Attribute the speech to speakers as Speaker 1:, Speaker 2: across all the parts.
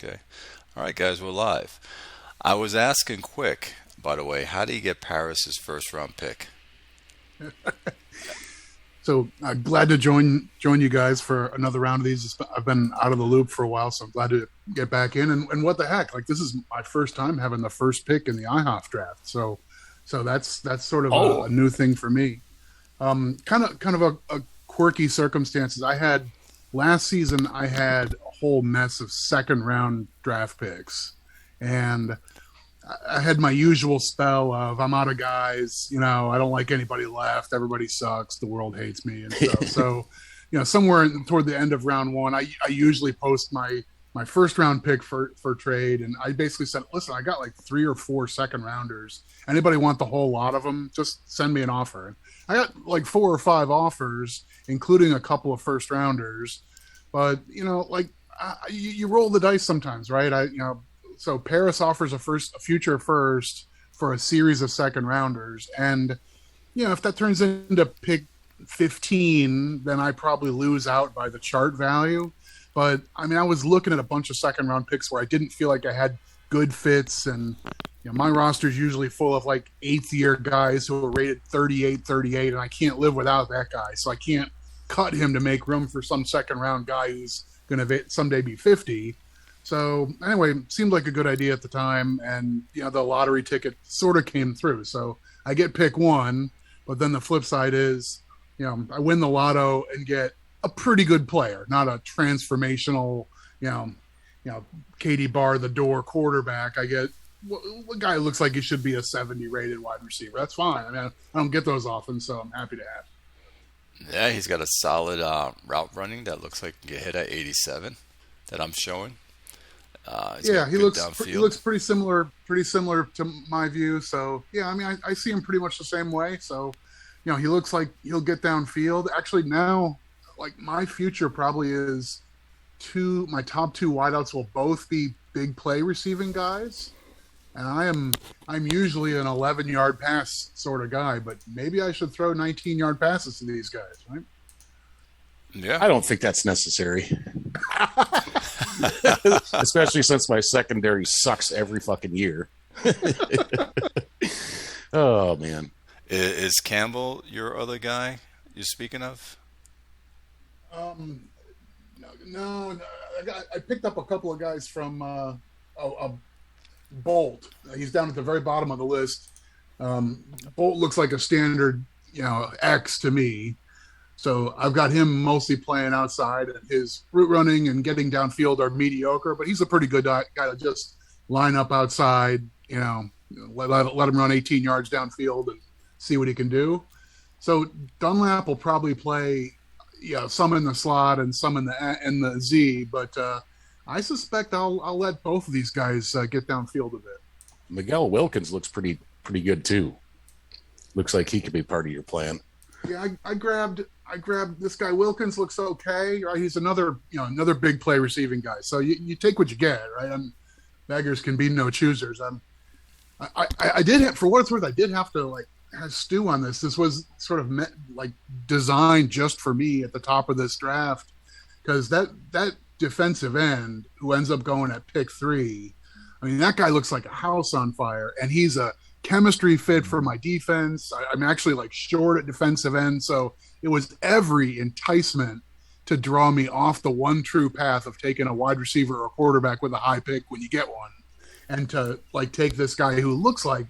Speaker 1: Okay. All right, guys, we're live. I was asking Quick, by the way, how do you get Paris's first round pick?
Speaker 2: So I'm glad to join you guys for another round of these. I've been out of the loop for a while, so I'm glad to get back in. And what the heck? Like, this is my first time having the first pick in the IHOF draft. So that's sort of a
Speaker 3: Oh,
Speaker 2: new thing for me. Kind of a quirky circumstances. I had last season. I had a whole mess of second round draft picks, and I had my usual spell of I'm out of guys, I don't like anybody left, everybody sucks, the world hates me and stuff. So, somewhere toward the end of round one, I usually post my first round pick for trade, and I basically said, listen, I got like 3 or 4 second rounders. Anybody want the whole lot of them? Just send me an offer. I got like 4 or 5 offers, including a couple of first rounders. But you roll the dice sometimes, right? So Paris offers a future first for a series of second rounders, and if that turns into pick 15, then I probably lose out by the chart value. But I mean, I was looking at a bunch of second round picks where I didn't feel like I had good fits, and my roster is usually full of like 8th-year guys who are rated 38, and I can't live without that guy, so I can't cut him to make room for some second round guy who's going to someday be 50. So anyway, seemed like a good idea at the time, and the lottery ticket sort of came through. So I get pick one, but then the flip side is, I win the lotto and get a pretty good player, not a transformational, Katie Bar the door quarterback. I get a guy who looks like he should be a 70 rated wide receiver. That's fine. I mean, I don't get those often, so I'm happy to have.
Speaker 1: Yeah, he's got a solid route running that looks like he can get hit at 87 that I'm showing. He's
Speaker 2: Yeah,
Speaker 1: got
Speaker 2: he
Speaker 1: good
Speaker 2: looks
Speaker 1: downfield.
Speaker 2: pretty similar to my view. So yeah, I mean, I see him pretty much the same way. So he looks like he'll get downfield. Actually, now, like, my future probably is my top two wideouts will both be big play receiving guys, and I'm usually an 11-yard pass sort of guy, but maybe I should throw 19-yard passes to these guys, right?
Speaker 1: Yeah.
Speaker 3: I don't think that's necessary. Especially since my secondary sucks every fucking year. Oh, man.
Speaker 1: Is Campbell your other guy you're speaking of?
Speaker 2: Um, no, I picked up a couple of guys from Bolt. He's down at the very bottom of the list. Bolt looks like a standard, X to me. So I've got him mostly playing outside, and his route running and getting downfield are mediocre, but he's a pretty good guy to just line up outside, let him run 18 yards downfield and see what he can do. So Dunlap will probably play, some in the slot and some in the Z, but I suspect I'll let both of these guys get downfield a bit.
Speaker 3: Miguel Wilkins looks pretty good, too. Looks like he could be part of your plan.
Speaker 2: Yeah, I grabbed this guy. Wilkins looks okay. Right? He's another big play receiving guy. So you take what you get, right? Beggars can be no choosers. I did have, for what it's worth, I did have to stew on this. This was sort of designed just for me at the top of this draft, because that defensive end who ends up going at pick 3, I mean, that guy looks like a house on fire, and he's a chemistry fit for my defense. I'm actually short at defensive end, so it was every enticement to draw me off the one true path of taking a wide receiver or quarterback with a high pick when you get one, and to take this guy who looks like,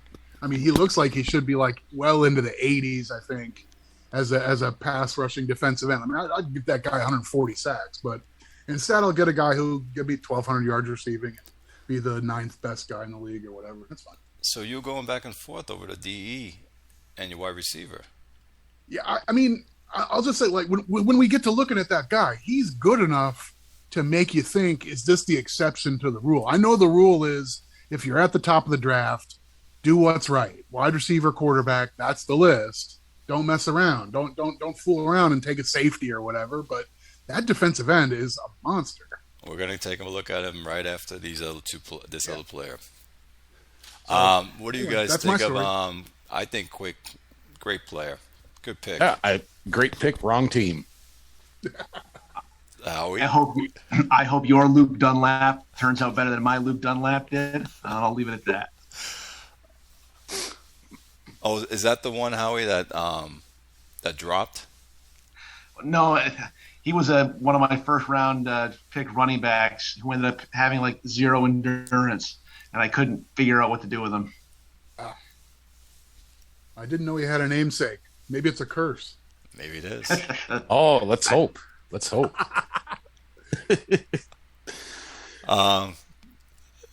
Speaker 2: he looks like he should be well into the 80s, I think, as a pass rushing defensive end. I mean, I'd give that guy 140 sacks, but instead I'll get a guy who could be 1,200 yards receiving and be the 9th best guy in the league or whatever. That's fine.
Speaker 1: So you're going back and forth over the DE and your wide receiver.
Speaker 2: Yeah, I mean, I'll just say, when we get to looking at that guy, he's good enough to make you think, is this the exception to the rule? I know the rule is, if you're at the top of the draft, do what's right. Wide receiver, quarterback, that's the list. Don't mess around. Don't fool around and take a safety or whatever. But that defensive end is a monster.
Speaker 1: We're going to take a look at him right after these other other player.
Speaker 2: So,
Speaker 1: What do you
Speaker 2: anyway,
Speaker 1: guys
Speaker 2: that's my
Speaker 1: think of?
Speaker 2: story.
Speaker 1: I think Quick, great player, good pick.
Speaker 3: Yeah, great pick, wrong team.
Speaker 1: Howie.
Speaker 4: I hope your Luke Dunlap turns out better than my Luke Dunlap did. I'll leave it at that.
Speaker 1: Oh, is that the one, Howie, that dropped?
Speaker 4: No, he was one of my first round pick running backs who ended up having like zero endurance, and I couldn't figure out what to do with him.
Speaker 2: I didn't know he had a namesake. Maybe it's a curse.
Speaker 1: Maybe it is.
Speaker 3: Oh, let's hope. Let's hope.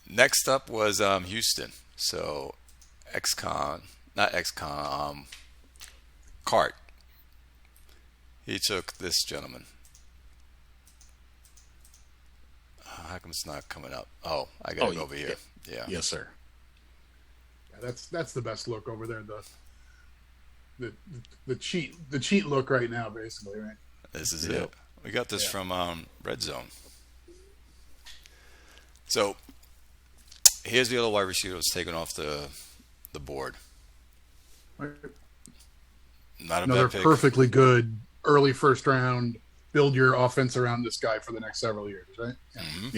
Speaker 1: Next up was Houston. So not ex-con, Cart. He took this gentleman. How come it's not coming up? Oh, I got it over here. Yeah.
Speaker 3: Yes, sir.
Speaker 2: Yeah, that's the best look over there. The cheat look right now, basically, right?
Speaker 1: This is it. We got this from Red Zone. So here's the other wide receiver that's taken off the board.
Speaker 2: Right.
Speaker 1: Not
Speaker 2: Another
Speaker 1: bad pick.
Speaker 2: perfectly good early first round. Build your offense around this guy for the next several years, right? Yeah.
Speaker 1: Mm-hmm.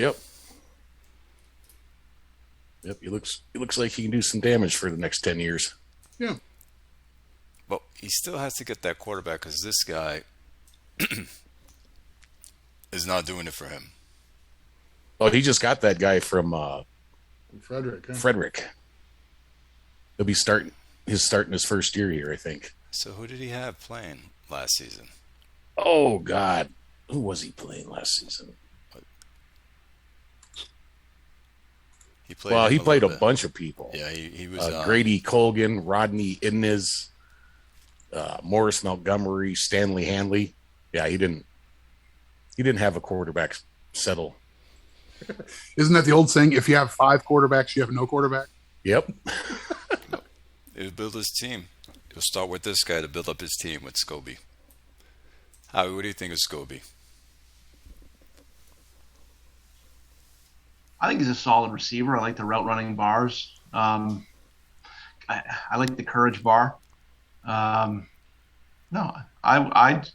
Speaker 3: Yep. He looks like he can do some damage for the next 10 years.
Speaker 2: Yeah.
Speaker 1: But he still has to get that quarterback because this guy is not doing it for him.
Speaker 3: Oh, he just got that guy from
Speaker 2: Frederick. Yeah.
Speaker 3: Frederick. He'll be starting his first year here, I think.
Speaker 1: So who did he have playing last season?
Speaker 3: Oh, God. Who was he playing last season?
Speaker 1: He played.
Speaker 3: He played a
Speaker 1: bit.
Speaker 3: bunch of people.
Speaker 1: Yeah, he was
Speaker 3: Grady Colgan, Rodney Innes, Morris Montgomery, Stanley Hanley. Yeah, he didn't have a quarterback settle.
Speaker 2: Isn't that the old saying? If you have 5 quarterbacks, you have no quarterback.
Speaker 3: Yep.
Speaker 1: He'll build his team. He'll start with this guy to build up his team with Scobie. Howie, what do you think of Scobie?
Speaker 4: I think he's a solid receiver. I like the route running bars. I like the courage bar. No, I'd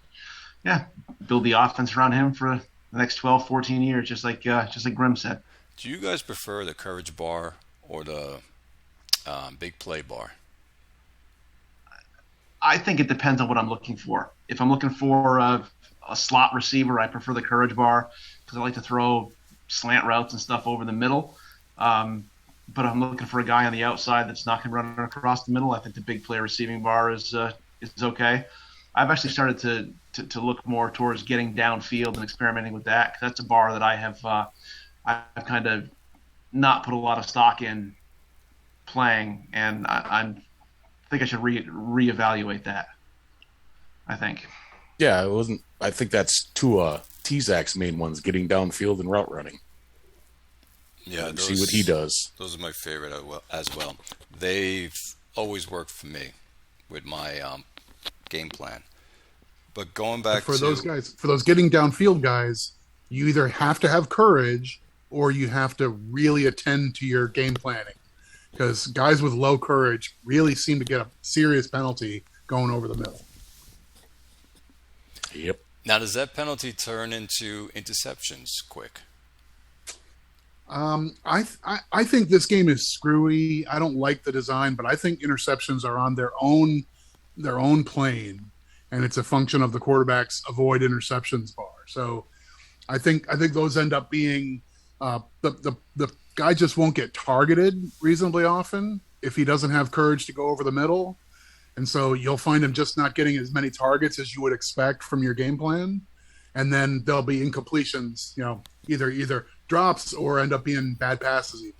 Speaker 4: build the offense around him for the next 12, 14 years, just like Grim said.
Speaker 1: Do you guys prefer the courage bar or the big play bar?
Speaker 4: I think it depends on what I'm looking for. If I'm looking for a slot receiver, I prefer the courage bar because I like to throw slant routes and stuff over the middle. But I'm looking for a guy on the outside that's not going to run across the middle. I think the big play receiving bar is okay. I've actually started to look more towards getting downfield and experimenting with that, because that's a bar that I've kind of not put a lot of stock in playing, and I think I should reevaluate that. I think.
Speaker 3: Yeah, it wasn't. I think that's two T-Zac's main ones: getting downfield and route running.
Speaker 1: Yeah,
Speaker 3: See what he does.
Speaker 1: Those are my favorite as well. They've always worked for me with my game plan. But going back
Speaker 2: for those guys, for those getting downfield guys, you either have to have courage or you have to really attend to your game planning, because guys with low courage really seem to get a serious penalty going over the middle.
Speaker 3: Yep.
Speaker 1: Now, does that penalty turn into interceptions quick?
Speaker 2: I think this game is screwy. I don't like the design, but I think interceptions are on their own plane, and it's a function of the quarterback's avoid interceptions bar. So I think those end up being the guy just won't get targeted reasonably often if he doesn't have courage to go over the middle. And so you'll find him just not getting as many targets as you would expect from your game plan. And then there'll be incompletions, either drops or end up being bad passes.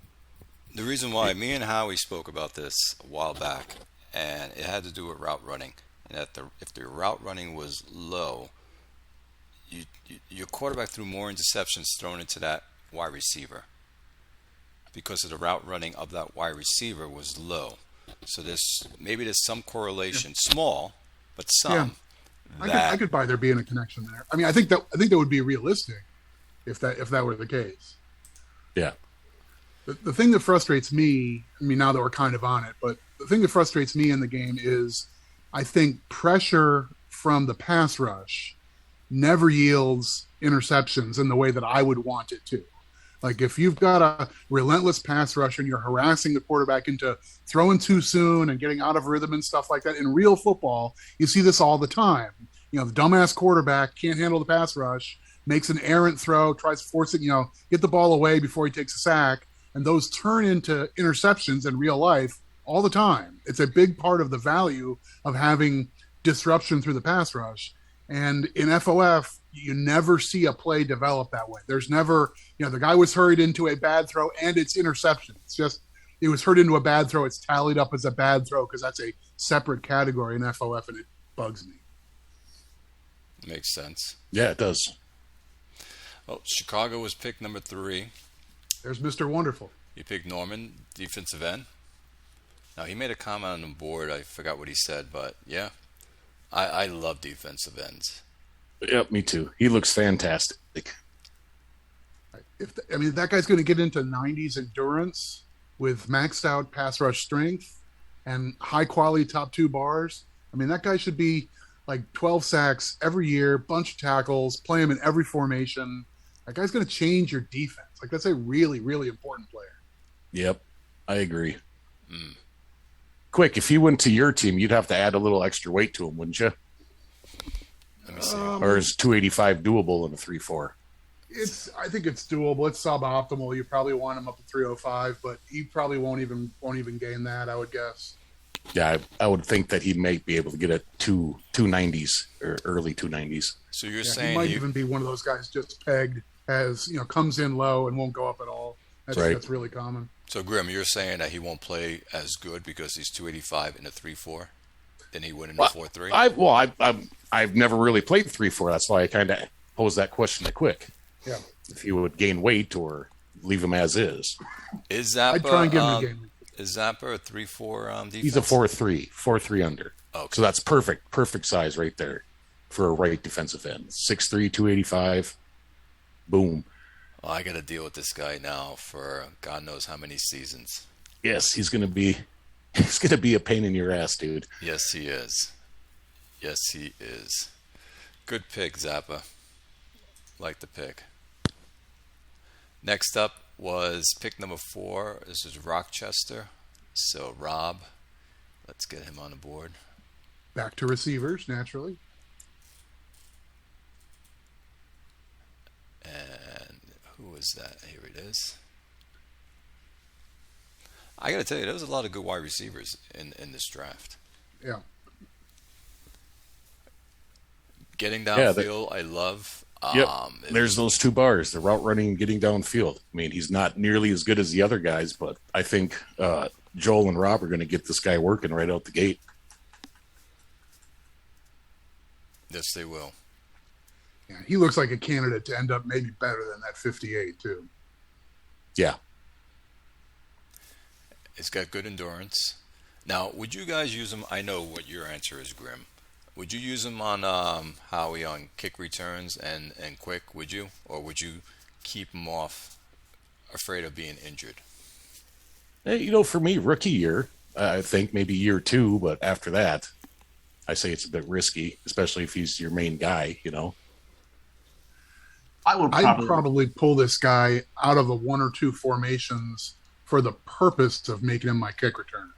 Speaker 1: The reason why, me and Howie spoke about this a while back, and it had to do with route running. And if the route running was low, your quarterback threw more interceptions thrown into that wide receiver because of the route running of that wide receiver was low. So there's some correlation, small, but some.
Speaker 2: Yeah. I could buy there being a connection there. I mean, I think that would be realistic if that were the case.
Speaker 3: Yeah.
Speaker 2: The thing that frustrates me, now that we're kind of on it, but the thing that frustrates me in the game is I think pressure from the pass rush never yields interceptions in the way that I would want it to. Like if you've got a relentless pass rush and you're harassing the quarterback into throwing too soon and getting out of rhythm and stuff like that, in real football, you see this all the time. You know, the dumbass quarterback can't handle the pass rush, makes an errant throw, tries to force it, get the ball away before he takes a sack, and those turn into interceptions in real life all the time. It's a big part of the value of having disruption through the pass rush. And in FOF, you never see a play develop that way. There's never, the guy was hurried into a bad throw and it's interception. It's just, it was hurried into a bad throw. It's tallied up as a bad throw because that's a separate category in FOF, and it bugs me.
Speaker 1: Makes sense.
Speaker 3: Yeah, it does.
Speaker 1: Well, Chicago was pick number 3.
Speaker 2: There's Mr. Wonderful.
Speaker 1: You picked Norman, defensive end. Now, he made a comment on the board. I forgot what he said, but yeah, I love defensive ends.
Speaker 3: Yep, me too. He looks fantastic.
Speaker 2: That guy's going to get into 90s endurance with maxed out pass rush strength and high quality top 2 bars. That guy should be like 12 sacks every year, bunch of tackles, play him in every formation. That guy's going to change your defense. Like, that's a really, really important player.
Speaker 3: Yep, I agree. Quick, if he went to your team, you'd have to add a little extra weight to him, wouldn't you?
Speaker 1: Let me see.
Speaker 3: Or is 285 doable in a 3-4?
Speaker 2: I think it's doable. It's suboptimal. You probably want him up to 305, but he probably won't even gain that, I would guess.
Speaker 3: Yeah, I would think that he might be able to get a 290s or early 290s.
Speaker 1: So you're
Speaker 2: he
Speaker 1: saying
Speaker 2: might even be one of those guys just pegged as, comes in low and won't go up at all. That's really common.
Speaker 1: So Grim, you're saying that he won't play as good because he's 285 in a 3-4 than he would in a 4-3?
Speaker 3: I've never really played 3-4. That's why I kind of posed that question to Quick.
Speaker 2: Yeah.
Speaker 3: If he would gain weight or leave him as is.
Speaker 1: Is Zappa,
Speaker 2: I'd try and give him a game.
Speaker 1: Is Zappa a 3-4 defense?
Speaker 3: He's a 4-3 under.
Speaker 1: Okay.
Speaker 3: So that's perfect size right there for a right defensive end. 6'3", 285. Boom.
Speaker 1: Well, I got to deal with this guy now for God knows how many seasons.
Speaker 3: Yes, he's gonna be a pain in your ass, dude.
Speaker 1: Yes, he is. Yes, he is. Good pick, Zappa. Like the pick. Next up was pick number 4. This is Rochester. So Rob, let's get him on the board.
Speaker 2: Back to receivers, naturally.
Speaker 1: And who is that? Here it is. I got to tell you, there was a lot of good wide receivers in this draft.
Speaker 2: Yeah.
Speaker 1: Getting downfield, I love.
Speaker 3: Yep. There's those 2 bars, the route running and getting downfield. He's not nearly as good as the other guys, but I think Joel and Rob are going to get this guy working right out the gate.
Speaker 1: Yes, they will.
Speaker 2: Yeah, he looks like a candidate to end up maybe better than that 58, too.
Speaker 3: Yeah.
Speaker 1: It's got good endurance. Now, would you guys use him? I know what your answer is, Grim. Would you use him on Howie on kick returns and quick? Would you, or would you keep him off, afraid of being injured?
Speaker 3: Hey, for me, rookie year, I think maybe year 2, but after that, I say it's a bit risky, especially if he's your main guy.
Speaker 2: I'd probably pull this guy out of the 1 or 2 formations for the purpose of making him my kick returner.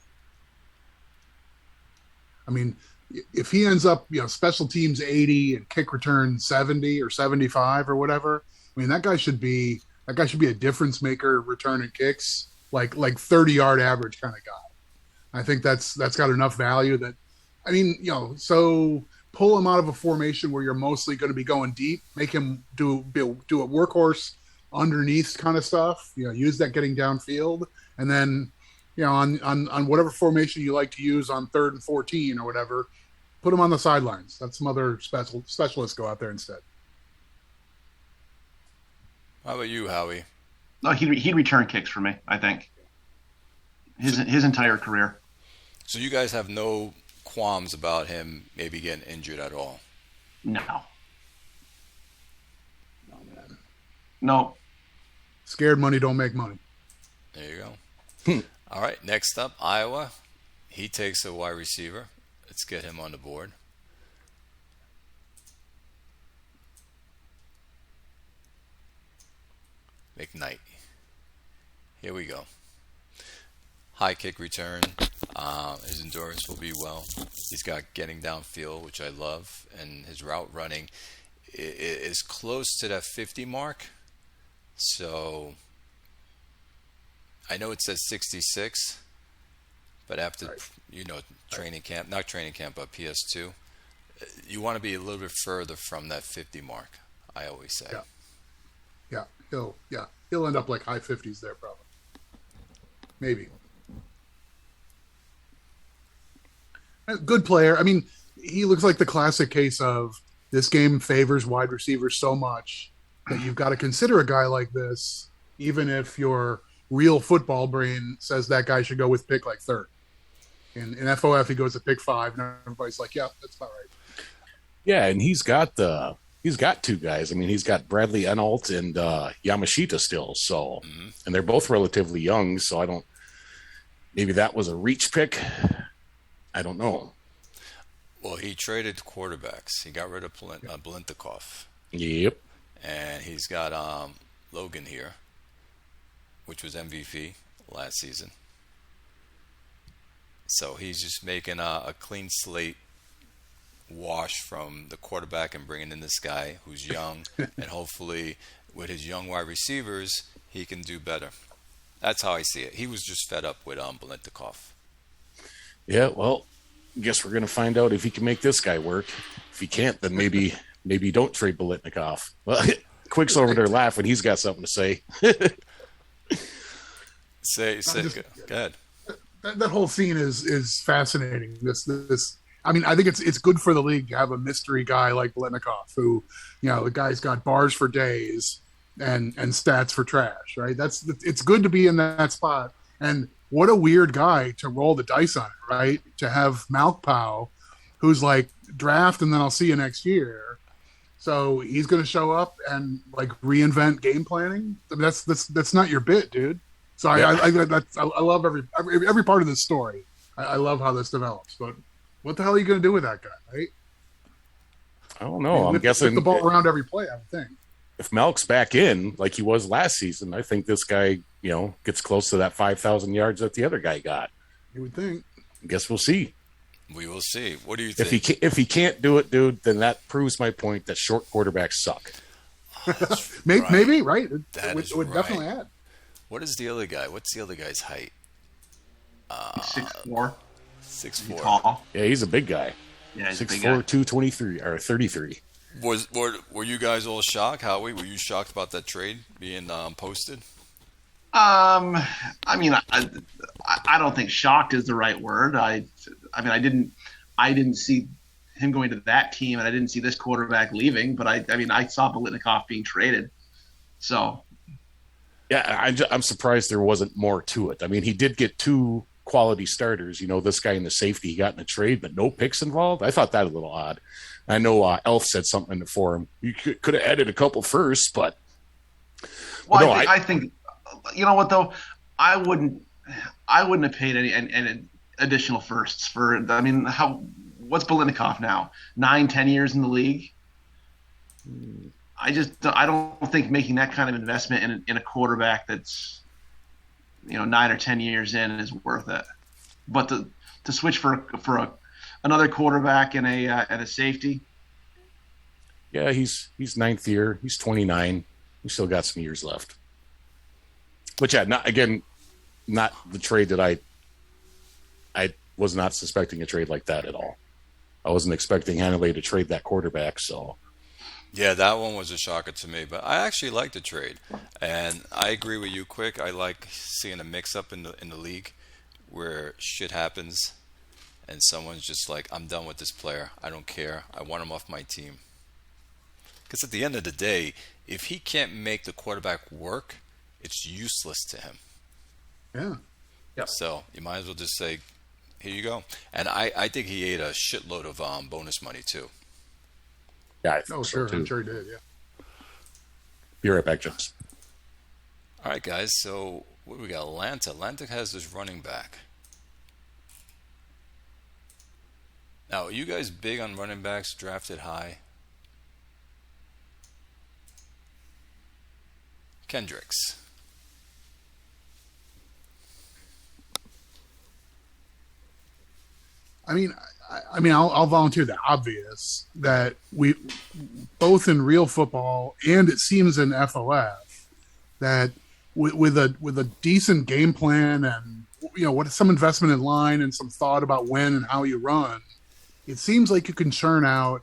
Speaker 2: If he ends up, special teams 80 and kick return 70 or 75 or whatever, that guy should be a difference maker returning kicks, like 30-yard average kind of guy. I think that's got enough value that, so pull him out of a formation where you're mostly going to be going deep, make him do a workhorse underneath kind of stuff, use that getting downfield, and then, on whatever formation you like to use on 3rd and 14 or whatever, put him on the sidelines. Let some other specialists go out there instead.
Speaker 1: How about you, Howie?
Speaker 4: No, he'd return kicks for me, I think. His entire career.
Speaker 1: So you guys have no qualms about him maybe getting injured at all?
Speaker 4: No.
Speaker 2: Oh, man.
Speaker 4: No.
Speaker 2: Scared money don't make money.
Speaker 1: There you go. All right, next up, Iowa. He takes a wide receiver. Let's get him on the board. McKnight. Here we go. High kick return. His endurance will be well. He's got getting downfield, which I love, and his route running is close to that 50 mark. So I know it says 66, but after training camp, not training camp, but PS2, you want to be a little bit further from that 50 mark. I always say.
Speaker 2: He'll end up like high 50s there probably. Maybe. Good player. I mean, he looks like the classic case of this game favors wide receivers so much that you've got to consider a guy like this, even if your real football brain says that guy should go with pick like third. In FOF, he goes to pick 5, and everybody's like, yeah, that's about right.
Speaker 3: Yeah, and he's got two guys. I mean, he's got Bradley Enault and Yamashita still. So, and they're both relatively young. So maybe that was a reach pick. I don't know.
Speaker 1: Well, he traded quarterbacks. He got rid of Blintikov.
Speaker 3: Yep.
Speaker 1: And he's got Logan here, which was MVP last season. So he's just making a clean slate wash from the quarterback and bringing in this guy who's young. And hopefully with his young wide receivers, he can do better. That's how I see it. He was just fed up with Blintikov.
Speaker 3: Yeah, well, I guess we're going to find out if he can make this guy work. If he can't, then maybe don't trade Bolitnikov. Well, Quick's over there laughing. He's got something to say.
Speaker 1: Go ahead.
Speaker 2: That whole scene is fascinating. This. I mean, I think it's good for the league to have a mystery guy like Bolitnikov, who, the guy's got bars for days and stats for trash, right? It's good to be in that spot. And what a weird guy to roll the dice on, right? To have Malkpow, who's like, draft and then I'll see you next year. So he's going to show up and like reinvent game planning. I mean, that's not your bit, dude. So I love every part of this story. I love how this develops. But what the hell are you going to do with that guy, right?
Speaker 3: I don't know. I'm guessing
Speaker 2: the ball around every play, I would think.
Speaker 3: If Malk's back in like he was last season, I think this guy, gets close to that 5,000 yards that the other guy got.
Speaker 2: You would think.
Speaker 3: I guess we'll see.
Speaker 1: We will see. What do you think?
Speaker 3: If he can't do it, dude, then that proves my point that short quarterbacks suck.
Speaker 2: Maybe, right?
Speaker 1: That
Speaker 2: would definitely add.
Speaker 1: What is the other guy? What's the other guy's height?
Speaker 4: 6'4".
Speaker 1: 6'4".
Speaker 4: Tall.
Speaker 3: Yeah, he's a big guy.
Speaker 4: Yeah, he's
Speaker 3: 6'4",
Speaker 4: 6'4",
Speaker 3: 223 or 33.
Speaker 1: Were you guys all shocked, Howie? Were you shocked about that trade being posted?
Speaker 4: I mean, I don't think shocked is the right word. I mean, I didn't see him going to that team, and I didn't see this quarterback leaving. But I saw Bolitnikov being traded. So,
Speaker 3: yeah, I'm surprised there wasn't more to it. I mean, he did get 2 quality starters. This guy in the safety he got in a trade, but no picks involved. I thought that a little odd. I know Elf said something in the forum. You could have added a couple first, but
Speaker 4: well, I think you know what though, I wouldn't have paid any additional firsts for. I mean, what's Bolitnikov now? 9-10 years in the league. I don't think making that kind of investment in a quarterback that's 9 or 10 years in is worth it. But to switch for another quarterback and a safety.
Speaker 3: Yeah, he's 9th year. He's 29. He's still got some years left. But yeah, not the trade that I was not suspecting a trade like that at all. I wasn't expecting Hanley to trade that quarterback. So
Speaker 1: yeah, that one was a shocker to me. But I actually like the trade, and I agree with you, Quick. I like seeing a mix-up in the league where shit happens. And someone's just like, I'm done with this player. I don't care. I want him off my team. Because at the end of the day, if he can't make the quarterback work, it's useless to him.
Speaker 2: Yeah.
Speaker 3: Yep.
Speaker 1: So you might as well just say, here you go. And I think he ate a shitload of bonus money too.
Speaker 3: Yeah, I think
Speaker 2: sure.
Speaker 3: too.
Speaker 2: I'm sure he did, yeah.
Speaker 3: Be right back, Jones.
Speaker 1: All right, guys. So what do we got? Atlanta. Atlanta has this running back. Now, are you guys big on running backs drafted high? Kendricks.
Speaker 2: I mean, I'll volunteer the obvious that we both in real football and it seems in FOF that with a decent game plan and what some investment in line and some thought about when and how you run, it seems like you can churn out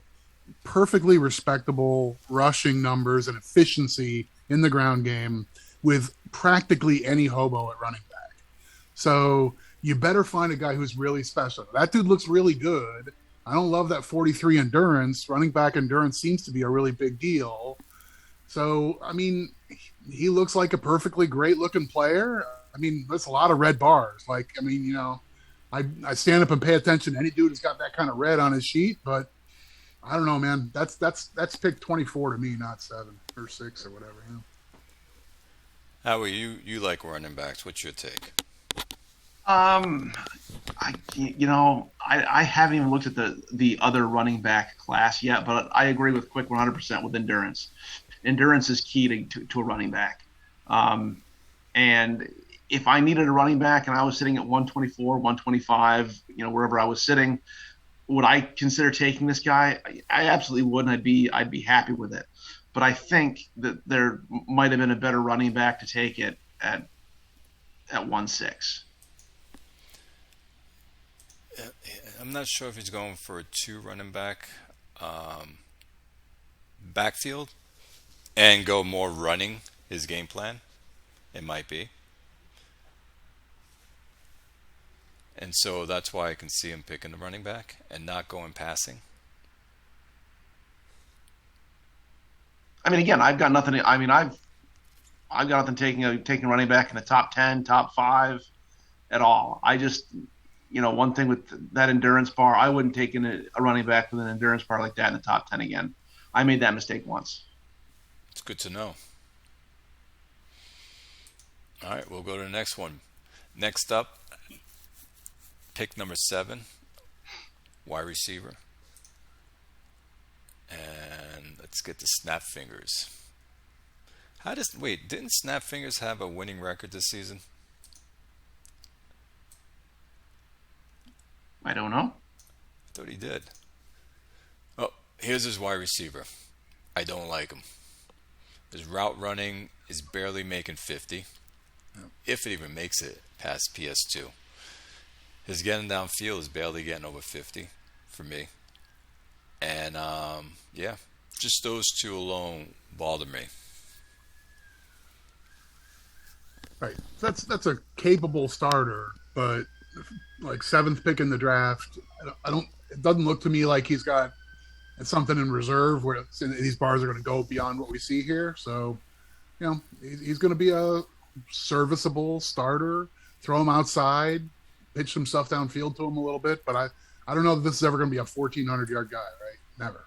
Speaker 2: perfectly respectable rushing numbers and efficiency in the ground game with practically any hobo at running back. So you better find a guy who's really special. That dude looks really good. I don't love that 43 endurance. Running back endurance seems to be a really big deal. So, I mean, he looks like a perfectly great looking player. I mean, that's a lot of red bars. Like, I mean, I stand up and pay attention to any dude who's got that kind of red on his sheet, but I don't know, man. That's pick 24 to me, not 7 or 6 or whatever.
Speaker 1: Howie, you like running backs. What's your take?
Speaker 4: I haven't even looked at the other running back class yet, but I agree with Quick 100% with endurance. Endurance is key to a running back. And if I needed a running back and I was sitting at 124, 125, wherever I was sitting, would I consider taking this guy? I absolutely would, and I'd be happy with it. But I think that there might have been a better running back to take it at 1.6.
Speaker 1: I'm not sure if he's going for a 2 running back backfield and go more running his game plan. It might be. And so that's why I can see him picking the running back and not going passing.
Speaker 4: I mean, again, I've got nothing. I've got nothing taking running back in the top 10, top 5 at all. I just, one thing with that endurance bar, I wouldn't take in a running back with an endurance bar like that in the top 10 again. I made that mistake once.
Speaker 1: It's good to know. All right, we'll go to the next one. Next up, pick number 7, wide receiver. And let's get to Snap Fingers. Didn't Snap Fingers have a winning record this season?
Speaker 4: I don't know.
Speaker 1: I thought he did. Oh, here's his wide receiver. I don't like him. His route running is barely making 50, if it even makes it past PS2. His getting downfield is barely getting over 50 for me. And, just those two alone bother me.
Speaker 2: Right. That's a capable starter, but like 7th pick in the draft, I don't. It doesn't look to me like he's got something in reserve where these bars are going to go beyond what we see here. So, he's going to be a serviceable starter. Throw him outside, pitch some stuff downfield to him a little bit, but I don't know if this is ever going to be a 1,400-yard guy, right? Never.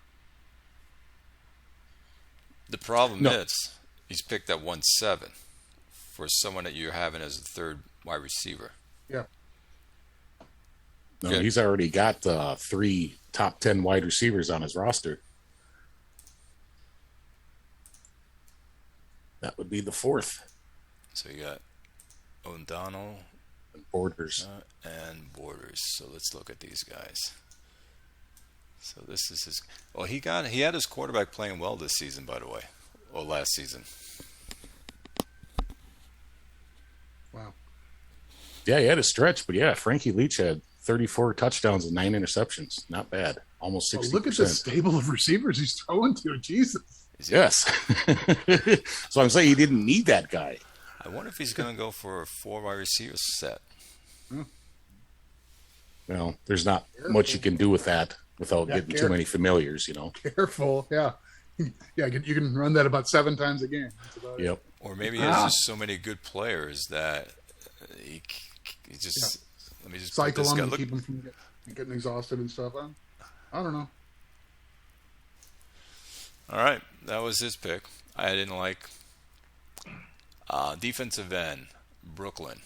Speaker 1: The problem is he's picked at 1.7 for someone that you're having as a 3rd wide receiver.
Speaker 2: Yeah.
Speaker 3: No, he's already got 3 top 10 wide receivers on his roster. That would be the 4th.
Speaker 1: So you got O'Donnell,
Speaker 3: Borders.
Speaker 1: and Borders. So let's look at these guys. So this is his. Well, he had his quarterback playing well this season, by the way, or last season.
Speaker 2: Wow.
Speaker 3: Yeah, he had a stretch, but yeah, Frankie Leach had 34 touchdowns and 9 interceptions. Not bad. Almost 60%.
Speaker 2: Look at the stable of receivers he's throwing to. Jesus.
Speaker 3: Yes. So I'm saying he didn't need that guy.
Speaker 1: I wonder if he's going to go for a 4 wide receiver set.
Speaker 3: Well, there's not much you can do with that without getting too many familiars,
Speaker 2: Careful. Yeah. Yeah, you can run that about 7 times a game. That's about
Speaker 3: Yep.
Speaker 1: Or maybe he has just so many good players that he just let me just
Speaker 2: cycle
Speaker 1: put this
Speaker 2: them
Speaker 1: guy.
Speaker 2: and
Speaker 1: Look,
Speaker 2: keep them from getting exhausted and stuff. I don't know.
Speaker 1: all right, that was his pick. I didn't like defensive end, Brooklyn.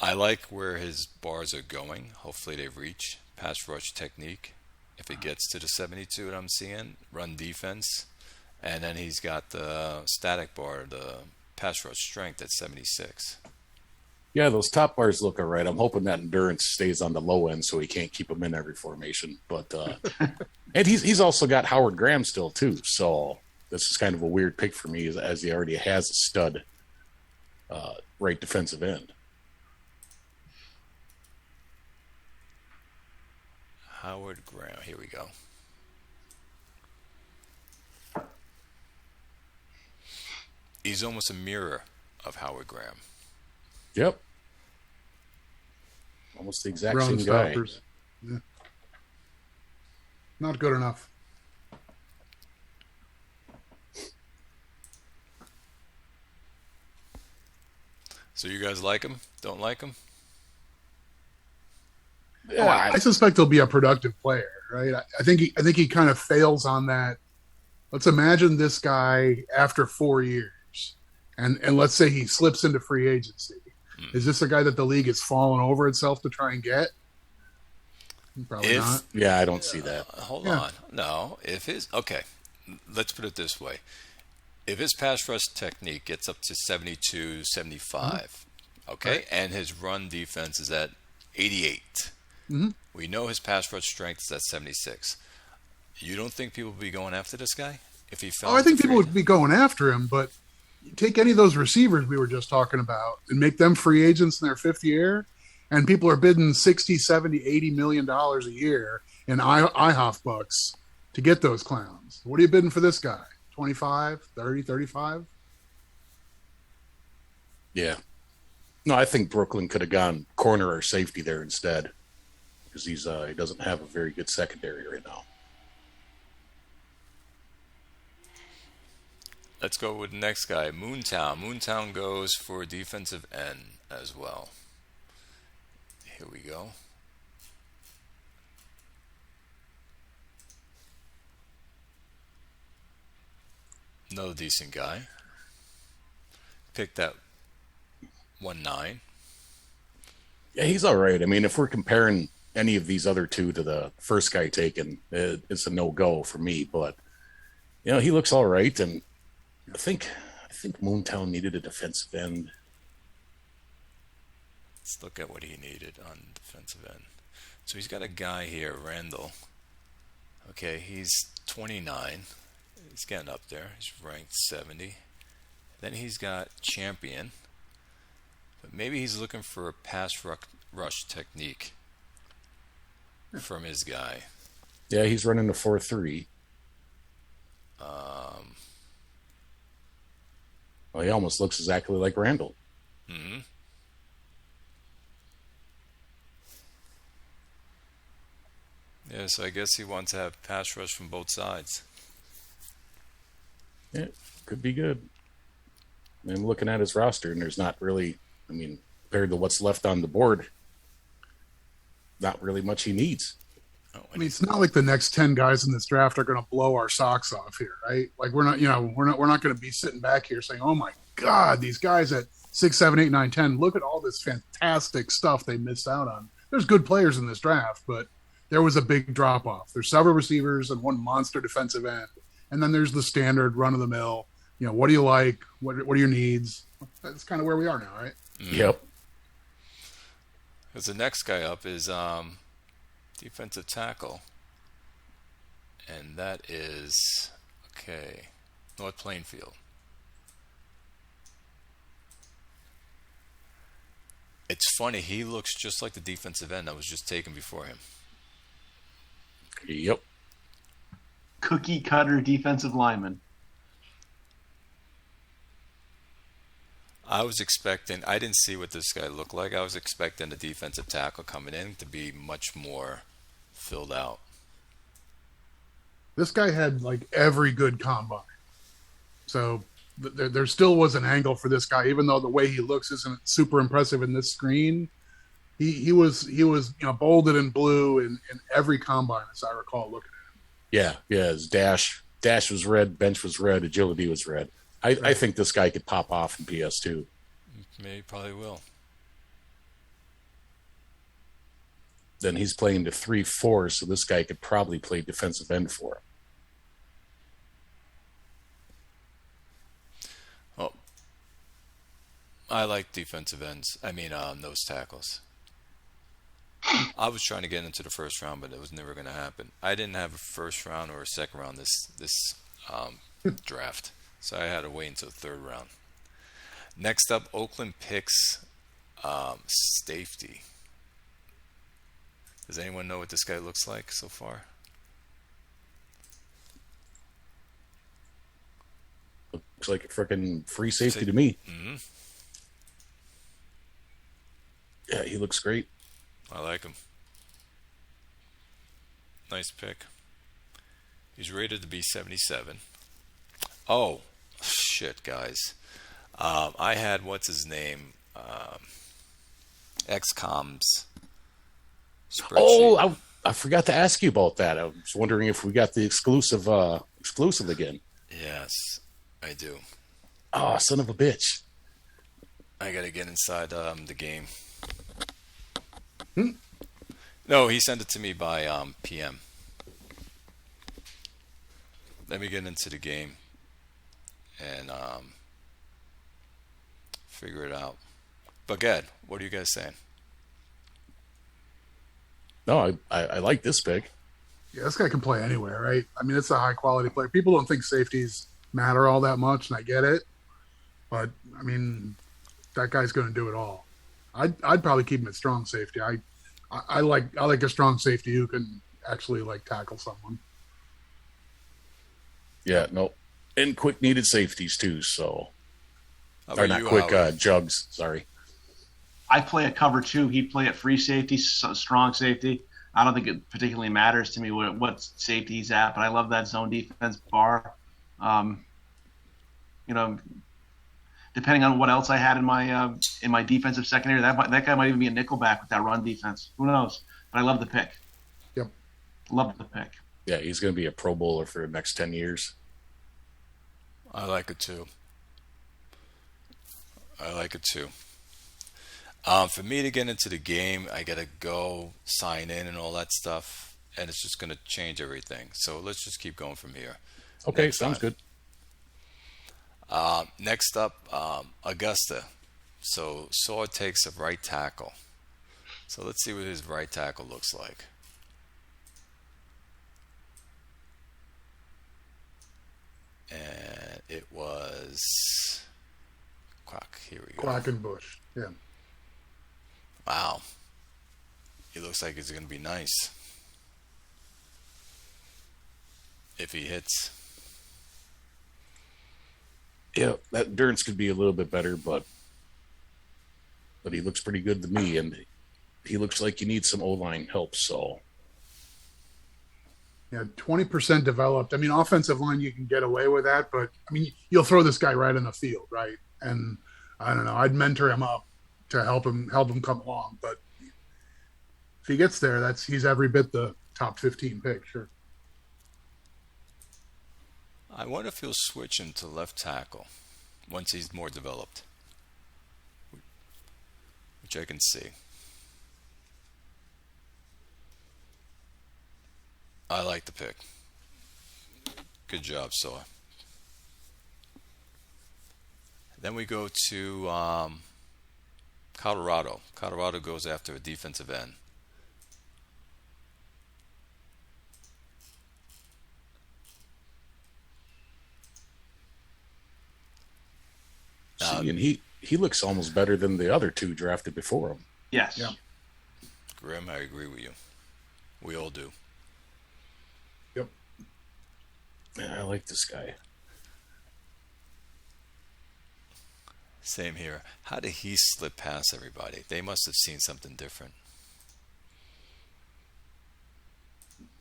Speaker 1: I like where his bars are going. Hopefully they reach pass rush technique. If it gets to the 72 that I'm seeing, run defense, and then he's got the static bar, the pass rush strength at 76.
Speaker 3: Yeah, those top bars look all right. I'm hoping that endurance stays on the low end so he can't keep them in every formation. But and he's also got Howard Graham still too. So this is kind of a weird pick for me as he already has a stud right defensive end.
Speaker 1: Howard Graham. Here we go. He's almost a mirror of Howard Graham.
Speaker 3: Yep. Almost the exact
Speaker 2: Run
Speaker 3: same guy.
Speaker 2: stoppers. Yeah. Not good enough.
Speaker 1: So you guys like him? Don't like him?
Speaker 2: Oh, I suspect he'll be a productive player, right? I think he kind of fails on that. Let's imagine this guy after 4 years, and let's say he slips into free agency. Is this a guy that the league has fallen over itself to try and get? Probably not.
Speaker 3: Yeah, I don't see that.
Speaker 1: Hold on. No, okay, let's put it this way. If his pass rush technique gets up to 72, 75, okay,
Speaker 2: Right.
Speaker 1: and his run defense is at 88, we know his pass rush strength is at 76. You don't think people will be going after this guy if he fell?
Speaker 2: Oh, I think
Speaker 1: into
Speaker 2: people
Speaker 1: free-
Speaker 2: would be going after him, but take any of those receivers we were just talking about and make them free agents in their fifth year, and people are bidding 60, 70, 80 million dollars a year in IHOF bucks to get those clowns. What are you bidding for this guy? 25, 30, 35?
Speaker 3: Yeah. No, I think Brooklyn could have gone corner or safety there instead because he doesn't have a very good secondary right now.
Speaker 1: Let's go with the next guy, Moontown. Moontown goes for defensive end as well. Here we go. Another decent guy. Picked that 1-9.
Speaker 3: Yeah, he's all right. I mean, if we're comparing any of these other two to the first guy taken, it's a no-go for me. But, he looks all right. And I think Moontown needed a defensive end.
Speaker 1: Let's look at what he needed on defensive end. So he's got a guy here, Randall. Okay, he's 29. He's getting up there. He's ranked 70. Then he's got Champion. But maybe he's looking for a pass rush technique from his guy.
Speaker 3: Yeah, he's running the 4-3. Well, he almost looks exactly like Randall.
Speaker 1: Mm-hmm. Yeah, so I guess he wants to have pass rush from both sides.
Speaker 3: Yeah, could be good. I'm looking at his roster, and there's not really, compared to what's left on the board, not really much he needs.
Speaker 2: I mean, it's not like the next 10 guys in this draft are going to blow our socks off here, right? Like we're not going to be sitting back here saying, "Oh my God, these guys at 6, 7, 8, 9, 10, look at all this fantastic stuff they missed out on." There's good players in this draft, but there was a big drop off. There's several receivers and one monster defensive end, and then there's the standard run of the mill. What do you like? What are your needs? That's kind of where we are now, right?
Speaker 3: Yep.
Speaker 1: Because the next guy up is defensive tackle, and that is North Plainfield. It's funny, he looks just like the defensive end that was just taken before him.
Speaker 3: Yep.
Speaker 4: Cookie cutter defensive lineman.
Speaker 1: I didn't see what this guy looked like. I was expecting the defensive tackle coming in to be much more filled out.
Speaker 2: This guy had like every good combine. So there still was an angle for this guy, even though the way he looks isn't super impressive in this screen. He was bolded in blue in every combine, as I recall looking at him.
Speaker 3: Yeah. His dash was red, bench was red, agility was red. I think this guy could pop off in PS2.
Speaker 1: Maybe probably will.
Speaker 3: then he's playing to 3-4, so this guy could probably play defensive end for him.
Speaker 1: Oh, I like defensive ends. I mean, nose tackles. I was trying to get into the first round, but it was never going to happen. I didn't have a first round or a second round this draft, so I had to wait until the third round. Next up, Oakland picks safety. Does anyone know what this guy looks like so far?
Speaker 3: Looks like a freaking free safety to me.
Speaker 1: Mm-hmm.
Speaker 3: Yeah, he looks great.
Speaker 1: I like him. Nice pick. He's rated to be 77. Oh, shit, guys. I had, what's his name? XCOM's spreadsheet.
Speaker 3: Oh, I forgot to ask you about that. I was wondering if we got the exclusive again.
Speaker 1: Yes, I do.
Speaker 3: Oh, son of a bitch.
Speaker 1: I got to get inside the game. No, he sent it to me by PM. Let me get into the game and figure it out. But Gad, what are you guys saying?
Speaker 3: No, I like this pick.
Speaker 2: Yeah, this guy can play anywhere, right? I mean, it's a high quality player. People don't think safeties matter all that much, and I get it. But I mean, that guy's going to do it all. I'd probably keep him at strong safety. I like a strong safety who can actually like tackle someone.
Speaker 3: Yeah, no, and quick needed safeties too. So,
Speaker 1: How
Speaker 3: or
Speaker 1: about
Speaker 3: not
Speaker 1: you,
Speaker 3: quick
Speaker 1: Howard?
Speaker 3: jugs. Sorry.
Speaker 4: I play a cover two. He'd play at free safety, strong safety. I don't think it particularly matters to me what safety he's at, but I love that zone defense bar. Depending on what else I had in my defensive secondary, that guy might even be a nickelback with that run defense. Who knows? But I love the pick.
Speaker 2: Yep.
Speaker 4: Love the pick.
Speaker 3: Yeah, he's going to be a Pro Bowler for the next 10 years.
Speaker 1: I like it too. For me to get into the game, I gotta go sign in and all that stuff, and it's just gonna change everything. So let's just keep going from here.
Speaker 3: Okay,
Speaker 1: Next
Speaker 3: sounds
Speaker 1: time.
Speaker 3: good.
Speaker 1: Next up, Augusta. So Saw takes a right tackle. So let's see what his right tackle looks like. And it was Quack. Here we go.
Speaker 2: Quackenbush. Yeah.
Speaker 1: Wow. He looks like he's going to be nice. If he hits.
Speaker 3: Yeah, that endurance could be a little bit better, but he looks pretty good to me, and he looks like he needs some O-line help. So
Speaker 2: Yeah, 20% developed. I mean, offensive line, you can get away with that, but I mean, you'll throw this guy right in the field, right? And I don't know, I'd mentor him up to help him come along. But if he gets there, he's every bit the top 15 pick, sure.
Speaker 1: I wonder if he'll switch him to left tackle once he's more developed. Which I can see. I like the pick. Good job, Soa. Then we go to Colorado. Colorado goes after a defensive end.
Speaker 3: and he looks almost better than the other two drafted before him.
Speaker 4: Yes.
Speaker 2: Yeah.
Speaker 1: Grim, I agree with you. We all do.
Speaker 2: Yep.
Speaker 3: Yeah, I like this guy.
Speaker 1: Same here. How did he slip past everybody? They must have seen something different.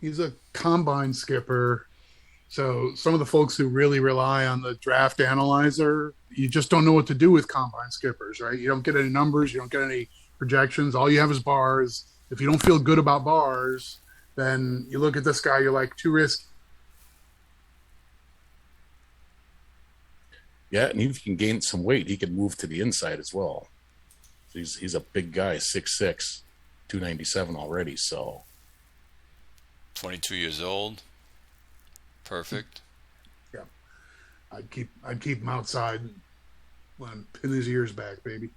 Speaker 2: He's a combine skipper. So some of the folks who really rely on the draft analyzer, you just don't know what to do with combine skippers, right? You don't get any numbers, you don't get any projections. All you have is bars. If you don't feel good about bars, then you look at this guy, you're like, too risky.
Speaker 3: Yeah, and if he can gain some weight, he can move to the inside as well. He's a big guy, 6'6". 297 already. So
Speaker 1: 22 years old. Perfect.
Speaker 2: Yeah, I'd keep him outside and pin his ears back, baby.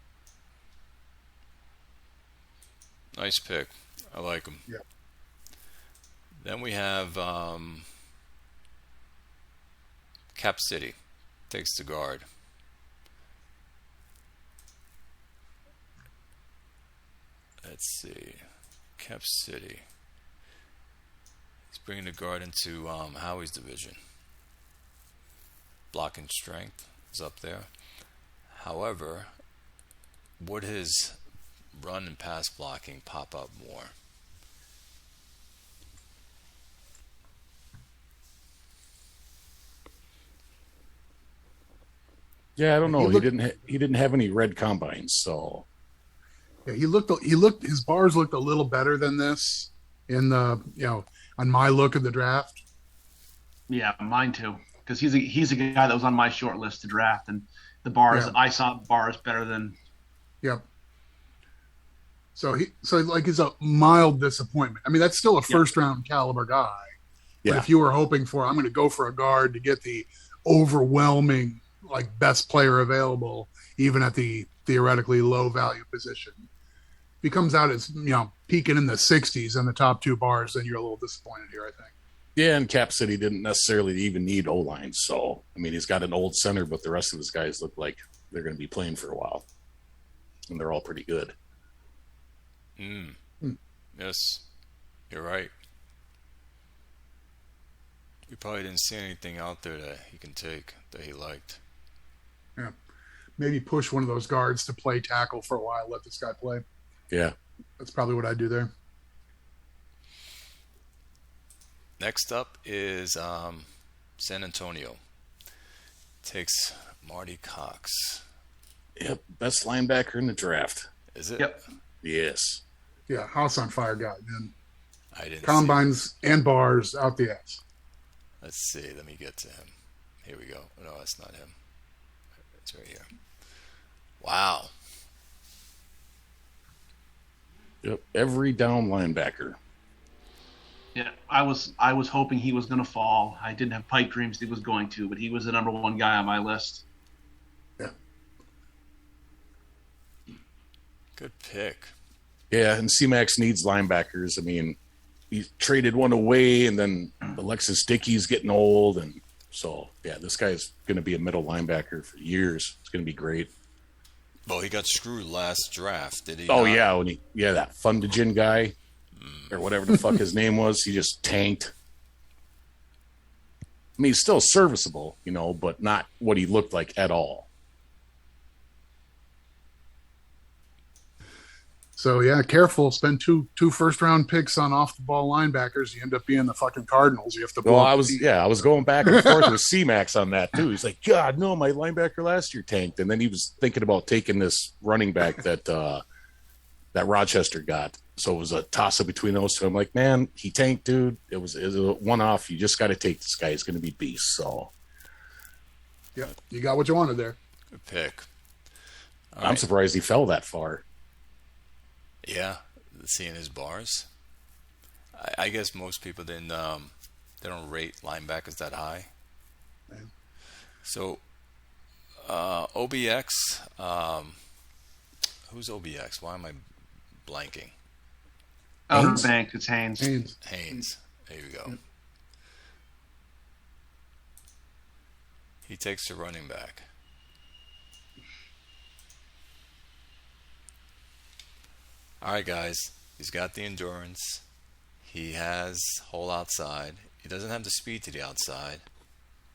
Speaker 1: Nice pick. I like him.
Speaker 2: Yeah.
Speaker 1: Then we have Cap City. Takes the guard. Let's see. Cap City. He's bringing the guard into Howie's division. Blocking strength is up there. However, would his run and pass blocking pop up more?
Speaker 3: yeah, I don't know.
Speaker 2: He looked-
Speaker 3: He didn't have any red combines, so
Speaker 2: Yeah, he looked. His bars looked a little better than this in the on my look of the draft.
Speaker 4: Yeah, mine too. Because he's a guy that was on my short list to draft, and the bars
Speaker 2: Yeah.
Speaker 4: I saw bars better than.
Speaker 2: Yep. So he's a mild disappointment. I mean, that's still a first round caliber guy. But
Speaker 3: yeah.
Speaker 2: if you were hoping for, I'm going to go for a guard to get the overwhelming best player available, even at the theoretically low value position, if he comes out as peaking in the 60s in the top two bars, then you're a little disappointed here, I think.
Speaker 3: Yeah, and Cap City didn't necessarily even need O-line. So, I mean, he's got an old center, but the rest of his guys look like they're going to be playing for a while. And they're all pretty good.
Speaker 1: Yes, you're right. You probably didn't see anything out there that he can take that he liked.
Speaker 2: Yeah. Maybe push one of those guards to play tackle for a while, let this guy play.
Speaker 3: Yeah.
Speaker 2: That's probably what I'd do there.
Speaker 1: Next up is San Antonio. Takes Marty Cox.
Speaker 3: Yep. Best linebacker in the draft.
Speaker 1: Is it?
Speaker 4: Yep.
Speaker 3: Yes.
Speaker 2: Yeah, house on fire guy, man.
Speaker 1: I didn't see.
Speaker 2: Combines and bars out the ass.
Speaker 1: Let's see. Let me get to him. Here we go. No, that's not him. It's right here. Wow.
Speaker 3: Yep. Every down linebacker.
Speaker 4: Yeah, I was hoping he was going to fall. I didn't have pipe dreams he was going to, but he was the number one guy on my list.
Speaker 2: Yeah.
Speaker 1: Good pick.
Speaker 3: Yeah, and C-Max needs linebackers. I mean, he traded one away, and then Alexis Dickey's getting old, and so yeah, this guy's going to be a middle linebacker for years. It's going to be great.
Speaker 1: Well, he got screwed last draft, did he?
Speaker 3: Oh
Speaker 1: not?
Speaker 3: yeah, when that Fundagen guy or whatever the fuck his name was, he just tanked. I mean, he's still serviceable, but not what he looked like at all.
Speaker 2: So yeah, careful. Spend two first round picks on off the ball linebackers. You end up being the fucking Cardinals. You have to.
Speaker 3: Well, I was going back and forth with C-Max on that too. He's like, God, no, my linebacker last year tanked, and then he was thinking about taking this running back that Rochester got. So it was a toss up between those two. I'm like, man, he tanked, dude. It was a one off. You just got to take this guy. He's going to be beast. So
Speaker 2: Yeah, you got what you wanted there.
Speaker 1: Good pick. All
Speaker 3: I'm
Speaker 1: right.
Speaker 3: surprised he fell that far.
Speaker 1: Yeah, seeing his bars. I guess most people didn't. They don't rate linebackers that high.
Speaker 2: Yeah.
Speaker 1: So, OBX. Who's OBX? Why am I blanking?
Speaker 4: Outer
Speaker 3: Haynes?
Speaker 4: Banks, it's Haynes.
Speaker 1: Haynes. There you go. He takes the running back. All right, guys. He's got the endurance. He has hole outside. He doesn't have the speed to the outside,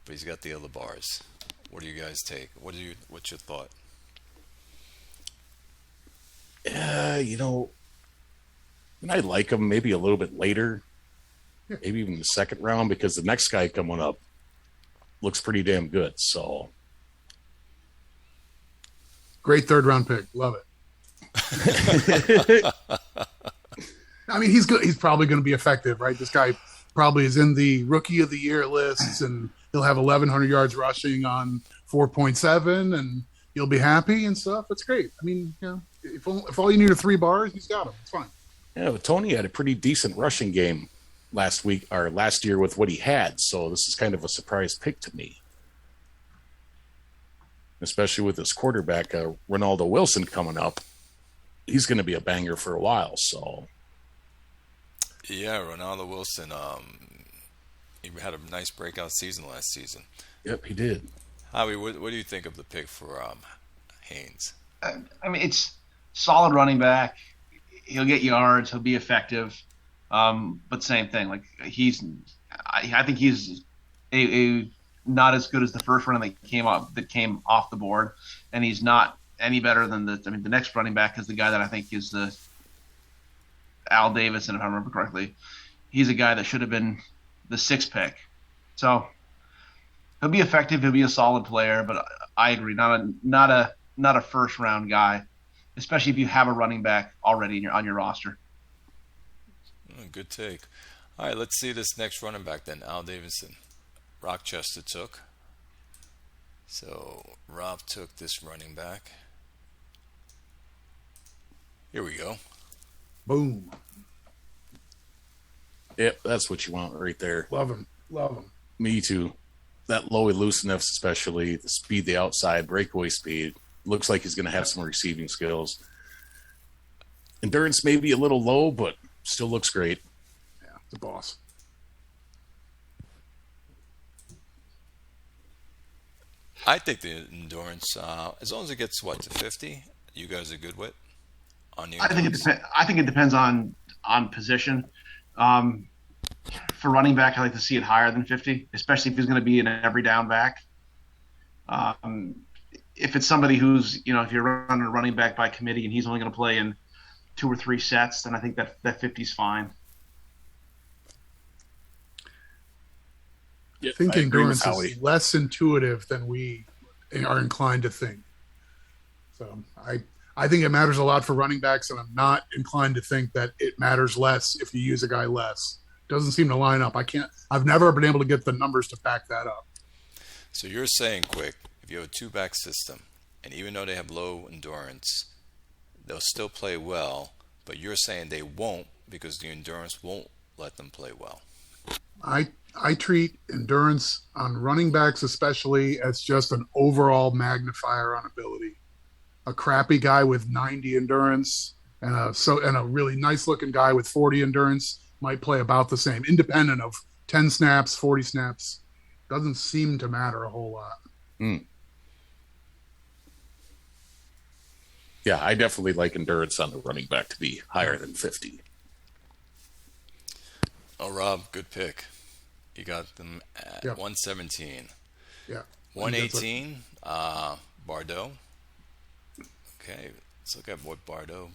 Speaker 1: but he's got the other bars. What do you guys take? What's your thought?
Speaker 3: And I like him maybe a little bit later, maybe even the second round, because the next guy coming up looks pretty damn good. So
Speaker 2: Great third round pick. Love it. I mean, he's good. He's probably going to be effective, right? This guy probably is in the rookie of the year lists, and he'll have 1,100 yards rushing on 4.7, and you'll be happy and stuff. That's great. I mean, if all you need are 3 bars, he's got them. It's fine.
Speaker 3: Yeah, but Tony had a pretty decent rushing game last week or last year with what he had. So this is kind of a surprise pick to me, especially with his quarterback, Ronaldo Wilson, coming up. He's going to be a banger for a while. So
Speaker 1: Yeah, Ronaldo Wilson. He had a nice breakout season last season.
Speaker 3: yep, he did.
Speaker 1: Howie, what do you think of the pick for Haynes?
Speaker 4: I mean, it's solid running back. He'll get yards. He'll be effective. But same thing. Like I think he's a not as good as the first running that came off the board, and he's not any better than the next running back is the guy that I think is the Al Davidson, if I remember correctly. He's a guy that should have been the 6th pick. So he'll be effective. He'll be a solid player, but I agree, not a first round guy, especially if you have a running back already on your roster.
Speaker 1: Good take. All right, let's see this next running back then. Al Davidson. Rochester took. So Rob took this running back. Here we go.
Speaker 2: Boom.
Speaker 3: Yep, that's what you want right there.
Speaker 2: Love him.
Speaker 3: Me too. That low elusiveness, especially the speed, the outside breakaway speed, looks like he's going to have some receiving skills. Endurance may be a little low, but still looks great.
Speaker 2: Yeah, the boss.
Speaker 1: I think the endurance, as long as it gets to 50, you guys are good with on the endurance.
Speaker 4: I think it depends on position. For running back, I like to see it higher than 50, especially if he's going to be an every down back. If it's somebody who's, if you're running a running back by committee and he's only going to play in 2 or 3 sets, then I think that 50 is fine.
Speaker 2: I think endurance is less intuitive than we are inclined to think. So I think it matters a lot for running backs, and I'm not inclined to think that it matters less if you use a guy less. Doesn't seem to line up. I've never been able to get the numbers to back that up.
Speaker 1: So you're saying, Quick, if you have a 2-back system, and even though they have low endurance, they'll still play well, but you're saying they won't because the endurance won't let them play well.
Speaker 2: I treat endurance on running backs especially as just an overall magnifier on ability. A crappy guy with 90 endurance and a really nice looking guy with 40 endurance might play about the same, independent of 10 snaps, 40 snaps. Doesn't seem to matter a whole lot.
Speaker 3: Mm. Yeah, I definitely like endurance on the running back to be higher than 50.
Speaker 1: Oh, Rob, good pick. You got them at 117.
Speaker 2: Yeah.
Speaker 1: 118, Bardot. Okay, let's look at what Bardot.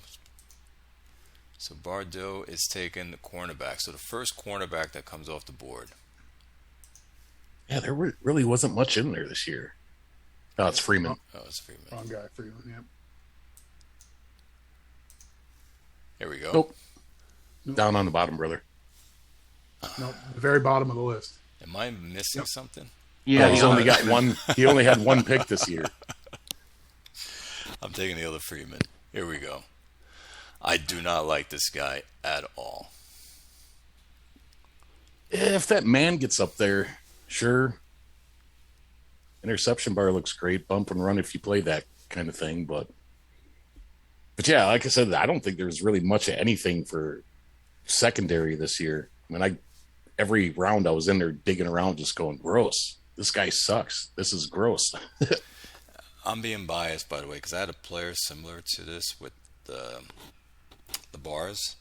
Speaker 1: So Bardot is taking the cornerback. So the first cornerback that comes off the board.
Speaker 3: Yeah, there really wasn't much in there this year. Oh, it's Freeman.
Speaker 1: Oh, it's Freeman.
Speaker 2: Wrong guy, Freeman, yeah.
Speaker 1: Here we go.
Speaker 3: Nope. Down on the bottom, brother.
Speaker 2: Nope, the very bottom of the list.
Speaker 1: Am I missing something?
Speaker 4: Yeah,
Speaker 3: he's only got one. He only had one pick this year.
Speaker 1: I'm taking the other Freeman. Here we go. I do not like this guy at all.
Speaker 3: If that man gets up there, sure. Interception bar looks great. Bump and run if you play that kind of thing. But yeah, like I said, I don't think there's really much of anything for secondary this year. I mean, every round I was in there digging around just going, gross. This guy sucks. This is gross.
Speaker 1: I'm being biased, by the way, because I had a player similar to this with the bars,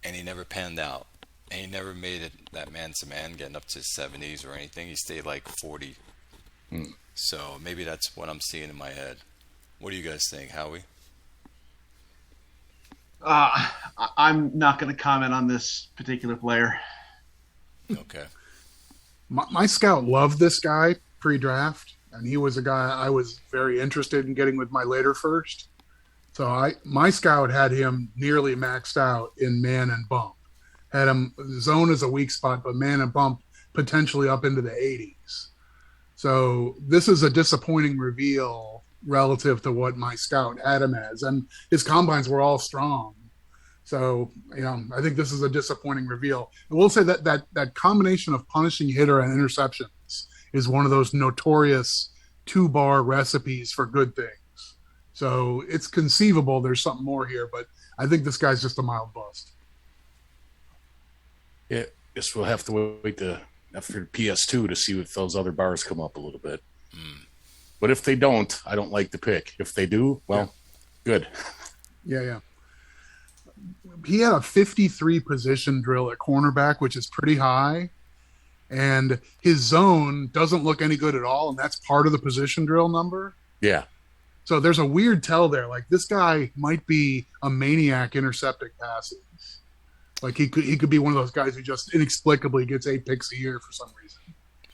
Speaker 1: and he never panned out. And he never made it that man-to-man, getting up to 70s or anything. He stayed like 40. So maybe that's what I'm seeing in my head. What do you guys think, Howie?
Speaker 4: I'm not going to comment on this particular player.
Speaker 1: Okay.
Speaker 2: My scout loved this guy pre-draft, and he was a guy I was very interested in getting with my later first. So my scout had him nearly maxed out in man and bump. Had him zone as a weak spot, but man and bump potentially up into the 80s. So this is a disappointing reveal relative to what my scout had him as. And his combines were all strong. So, I think this is a disappointing reveal. And we'll say that combination of punishing hitter and interceptions is one of those notorious two-bar recipes for good things. So it's conceivable there's something more here, but I think this guy's just a mild bust.
Speaker 3: Yeah, guess we'll have to wait after PS2 to see if those other bars come up a little bit. But if they don't, I don't like the pick. If they do, well, good.
Speaker 2: Yeah. He had a 53 position drill at cornerback, which is pretty high. And his zone doesn't look any good at all. And that's part of the position drill number.
Speaker 3: Yeah.
Speaker 2: So there's a weird tell there. Like, this guy might be a maniac intercepting passes. Like, he could be one of those guys who just inexplicably gets 8 picks a year for some reason.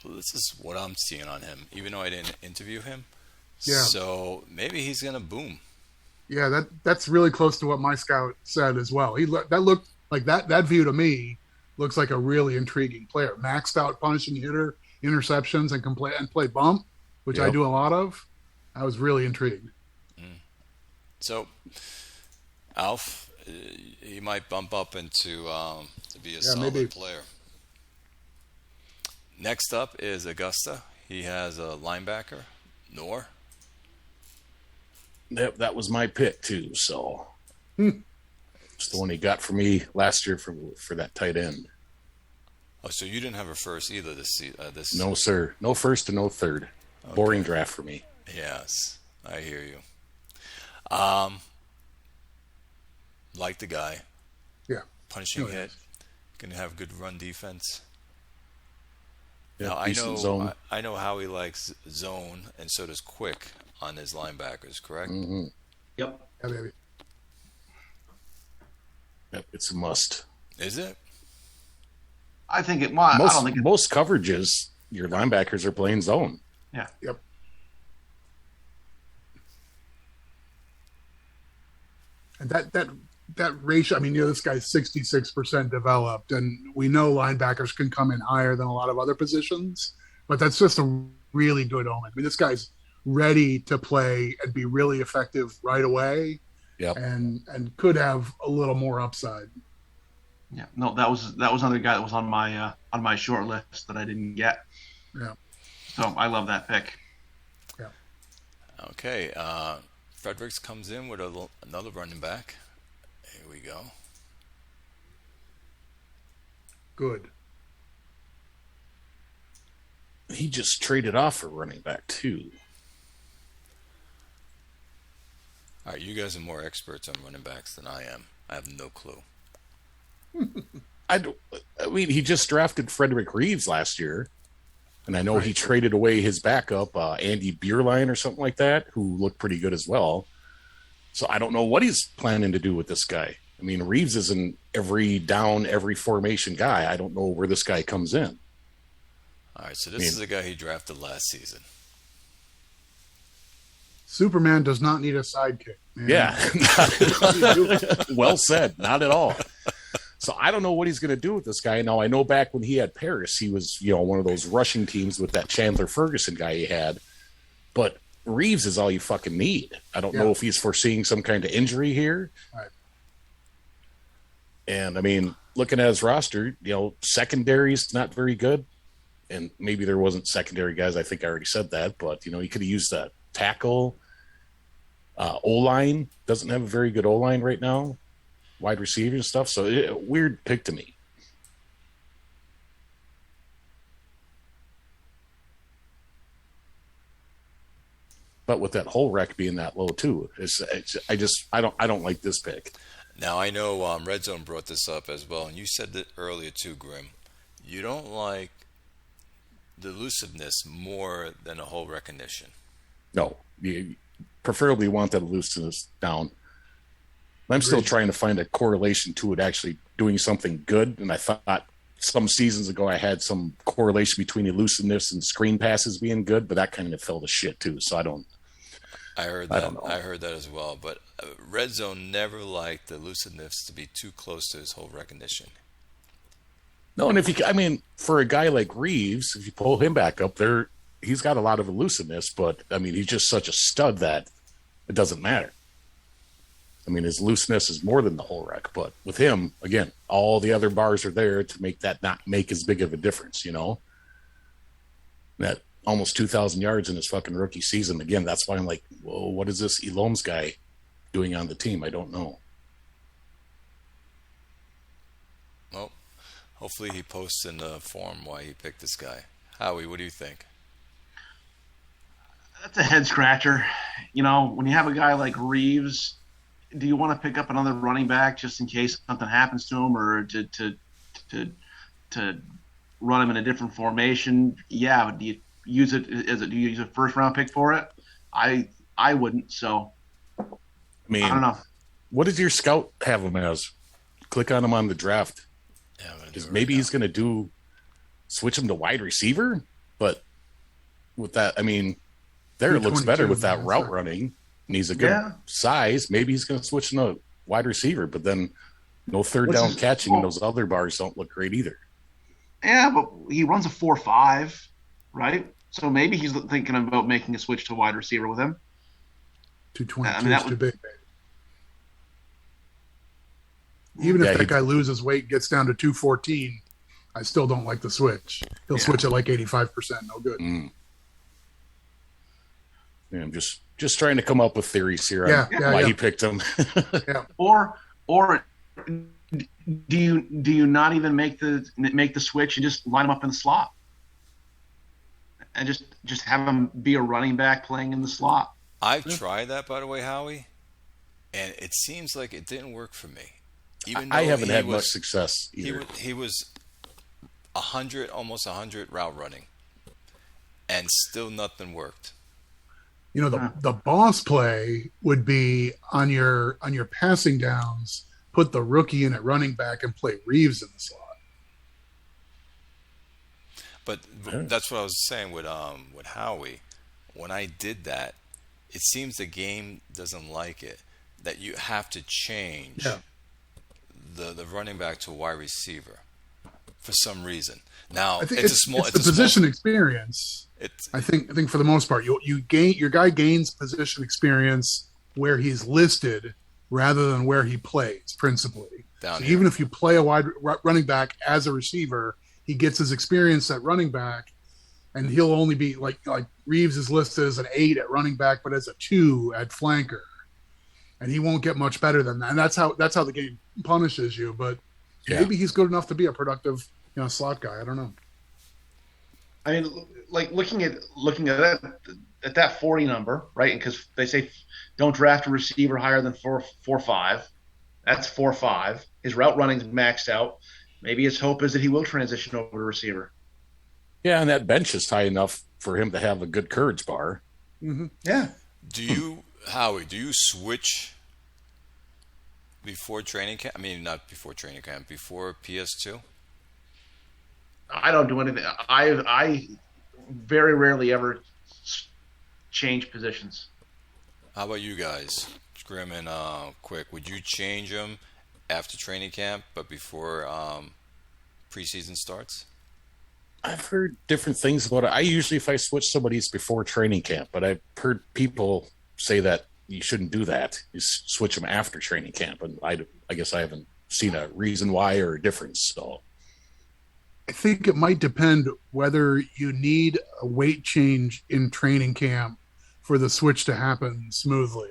Speaker 1: Well, this is what I'm seeing on him, even though I didn't interview him.
Speaker 2: Yeah.
Speaker 1: So maybe he's going to boom.
Speaker 2: Yeah, that's really close to what my scout said as well. That looked like that view to me looks like a really intriguing player. Maxed out punishing hitter, interceptions, and play bump, which I do a lot of. I was really intrigued.
Speaker 1: So, Alf, he might bump up into to be a solid player. Next up is Augusta. He has a linebacker, Nor.
Speaker 3: That was my pick too. So it's the one he got for me last year for that tight end.
Speaker 1: Oh, so you didn't have a first either this
Speaker 3: No, sir. No first and no third. Okay. Boring draft for me.
Speaker 1: Yes, I hear you. Like the guy.
Speaker 2: Yeah.
Speaker 1: Punishing hit. Can have good run defense.
Speaker 3: Yeah,
Speaker 1: now
Speaker 3: zone.
Speaker 1: I know how he likes zone, and so does Quick on his linebackers, correct?
Speaker 3: Mm-hmm.
Speaker 4: Yep.
Speaker 2: Yeah, baby.
Speaker 3: Yep, it's a must.
Speaker 1: Is it?
Speaker 4: I think it. Well, I don't think
Speaker 3: most coverages, your linebackers are playing zone.
Speaker 4: Yeah.
Speaker 2: Yep. And that ratio, I mean, this guy's 66% developed, and we know linebackers can come in higher than a lot of other positions, but that's just a really good omen. I mean, this guy's ready to play and be really effective right away.
Speaker 3: Yep.
Speaker 2: And could have a little more upside.
Speaker 4: Yeah. No, that was another guy that was on my short list that I didn't get.
Speaker 2: Yeah.
Speaker 4: So I love that pick.
Speaker 2: Yeah.
Speaker 1: Okay. Fredericks comes in with another running back. Here we go.
Speaker 2: Good.
Speaker 3: He just traded off for running back too.
Speaker 1: All right, you guys are more experts on running backs than I am. I have no clue.
Speaker 3: I mean, he just drafted Frederick Reeves last year, and I know he traded away his backup, Andy Bierlein or something like that, who looked pretty good as well. So I don't know what he's planning to do with this guy. I mean, Reeves is an every down, every formation guy. I don't know where this guy comes in.
Speaker 1: All right, so this is the guy he drafted last season.
Speaker 2: Superman does not need a sidekick, man.
Speaker 3: Yeah. Well said. Not at all. So I don't know what he's going to do with this guy. Now, I know back when he had Paris, he was, one of those rushing teams with that Chandler Ferguson guy he had. But Reeves is all you fucking need. I don't know if he's foreseeing some kind of injury here.
Speaker 2: Right.
Speaker 3: And, I mean, looking at his roster, secondary's not very good. And maybe there wasn't secondary guys. I think I already said that. But, he could have used that tackle. O-line doesn't have a very good O-line right now. Wide receiver and stuff. So, weird pick to me. But with that whole wreck being that low too, I don't like this pick.
Speaker 1: Now I know Red Zone brought this up as well, and you said that earlier too, Grim. You don't like the elusiveness more than a whole recognition.
Speaker 3: No, you preferably want that elusiveness down. I'm still trying to find a correlation to it actually doing something good, and I thought some seasons ago I had some correlation between elusiveness and screen passes being good, but that kind of fell to shit too. So I don't.
Speaker 1: I heard that. I heard that as well. But Red Zone never liked the elusiveness to be too close to his whole recognition.
Speaker 3: No, and for a guy like Reeves, if you pull him back up there, he's got a lot of elusiveness, but I mean, he's just such a stud that it doesn't matter. I mean, his looseness is more than the whole wreck, but with him, again, all the other bars are there to make that not make as big of a difference, you know? That almost 2,000 yards in his fucking rookie season. Again, that's why I'm like, whoa, what is this Elomes guy doing on the team? I don't know.
Speaker 1: Well, hopefully he posts in the forum why he picked this guy. Howie, what do you think?
Speaker 4: That's a head scratcher. You know, when you have a guy like Reeves, do you want to pick up another running back just in case something happens to him, or to run him in a different formation? Yeah, but do you use it as do you use a first round pick for it? I wouldn't. So
Speaker 3: I mean,
Speaker 4: I don't know.
Speaker 3: what does your scout have him as? Click on him on the draft.
Speaker 1: Yeah, I'm gonna do
Speaker 3: Because
Speaker 1: it
Speaker 3: maybe
Speaker 1: right
Speaker 3: he's going to switch him to wide receiver, but with that, I mean, there it looks better with that
Speaker 2: 222,
Speaker 3: route
Speaker 2: that's
Speaker 3: running, and he's a good size. Maybe he's going to switch to wide receiver, but then no third
Speaker 4: What's
Speaker 3: down
Speaker 4: his-
Speaker 3: catching, and those other bars don't look great either.
Speaker 4: Yeah, but he runs a 4.5, right? So maybe he's thinking about making a switch to wide receiver with him.
Speaker 2: 222
Speaker 4: I mean, that
Speaker 2: is too
Speaker 4: would-
Speaker 2: big. Even
Speaker 3: Yeah,
Speaker 2: if that
Speaker 3: he-
Speaker 2: guy loses weight, gets down to 214, I still don't like the switch. He'll
Speaker 4: Yeah.
Speaker 2: switch at like 85%. No good.
Speaker 3: Yeah, I'm just trying to come up with theories here on
Speaker 2: Yeah,
Speaker 3: why
Speaker 2: yeah.
Speaker 3: he picked him.
Speaker 4: Or do you not even make the switch and just line him up in the slot and just have him be a running back playing in the slot?
Speaker 1: I've tried that, by the way, Howie, and it seems like it didn't work for me. Even
Speaker 3: I
Speaker 1: though
Speaker 3: haven't
Speaker 1: he
Speaker 3: had
Speaker 1: was-
Speaker 3: much success
Speaker 1: He
Speaker 3: either.
Speaker 1: he was 100, almost 100 route running, and still nothing worked.
Speaker 2: You know, the boss play would be on your passing downs, put the rookie in at running back and play Reeves in the slot.
Speaker 1: But that's what I was saying with Howie. When I did that, it seems the game doesn't like it. That you have to change
Speaker 2: Yeah.
Speaker 1: the running back to wide receiver for some reason. Now
Speaker 2: I think
Speaker 1: it's a small.
Speaker 2: it's the
Speaker 1: a small-
Speaker 2: position experience.
Speaker 1: It's
Speaker 2: I think for the most part, you gain your guy gains position experience where he's listed rather than where he plays principally.
Speaker 1: Down
Speaker 2: So
Speaker 1: here.
Speaker 2: even if you play a wide running back as a receiver, he gets his experience at running back, and he'll only be like Reeves is listed as an 8 at running back, but as a 2 at flanker, and he won't get much better than that. And that's how the game punishes you. But
Speaker 3: Yeah.
Speaker 2: maybe he's good enough to be a productive slot guy. I don't know.
Speaker 4: I mean, like looking at that 40 number, right? Because they say don't draft a receiver higher than 4.5. That's 4.5. His route running's maxed out. Maybe his hope is that he will transition over to receiver.
Speaker 3: Yeah, and that bench is high enough for him to have a good courage bar.
Speaker 4: Yeah.
Speaker 1: Do you, Howie? Do you switch before training camp? I mean, not before training camp. Before PS2.
Speaker 4: I don't do anything. I very rarely ever change positions.
Speaker 1: How about you guys, Grim and Quick? Would you change them after training camp, but before preseason starts?
Speaker 3: I've heard different things about it. I usually, if I switch somebody, it's before training camp, but I've heard people say that you shouldn't do that. You switch them after training camp, and I guess I haven't seen a reason why or a difference. So
Speaker 2: I think it might depend whether you need a weight change in training camp for the switch to happen smoothly.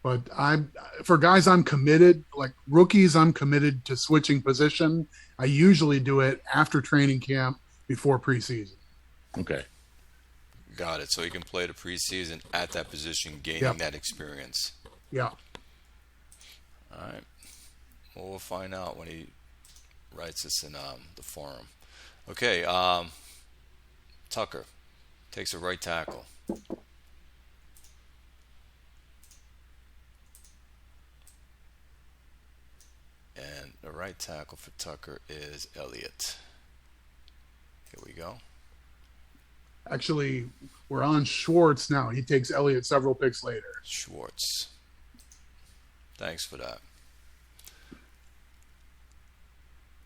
Speaker 2: But for guys I'm committed, like rookies, I'm committed to switching position. I usually do it after training camp before preseason.
Speaker 3: okay,
Speaker 1: Got it. So you can play the preseason at that position, gaining
Speaker 2: Yeah.
Speaker 1: that experience.
Speaker 2: Yeah.
Speaker 1: All right. Well, we'll find out when he writes this in the forum. Okay. Tucker takes a right tackle. And the right tackle for Tucker is Elliott. Here we go.
Speaker 2: Actually, we're on Schwartz now. He takes Elliott several picks later.
Speaker 1: Schwartz. Thanks for that.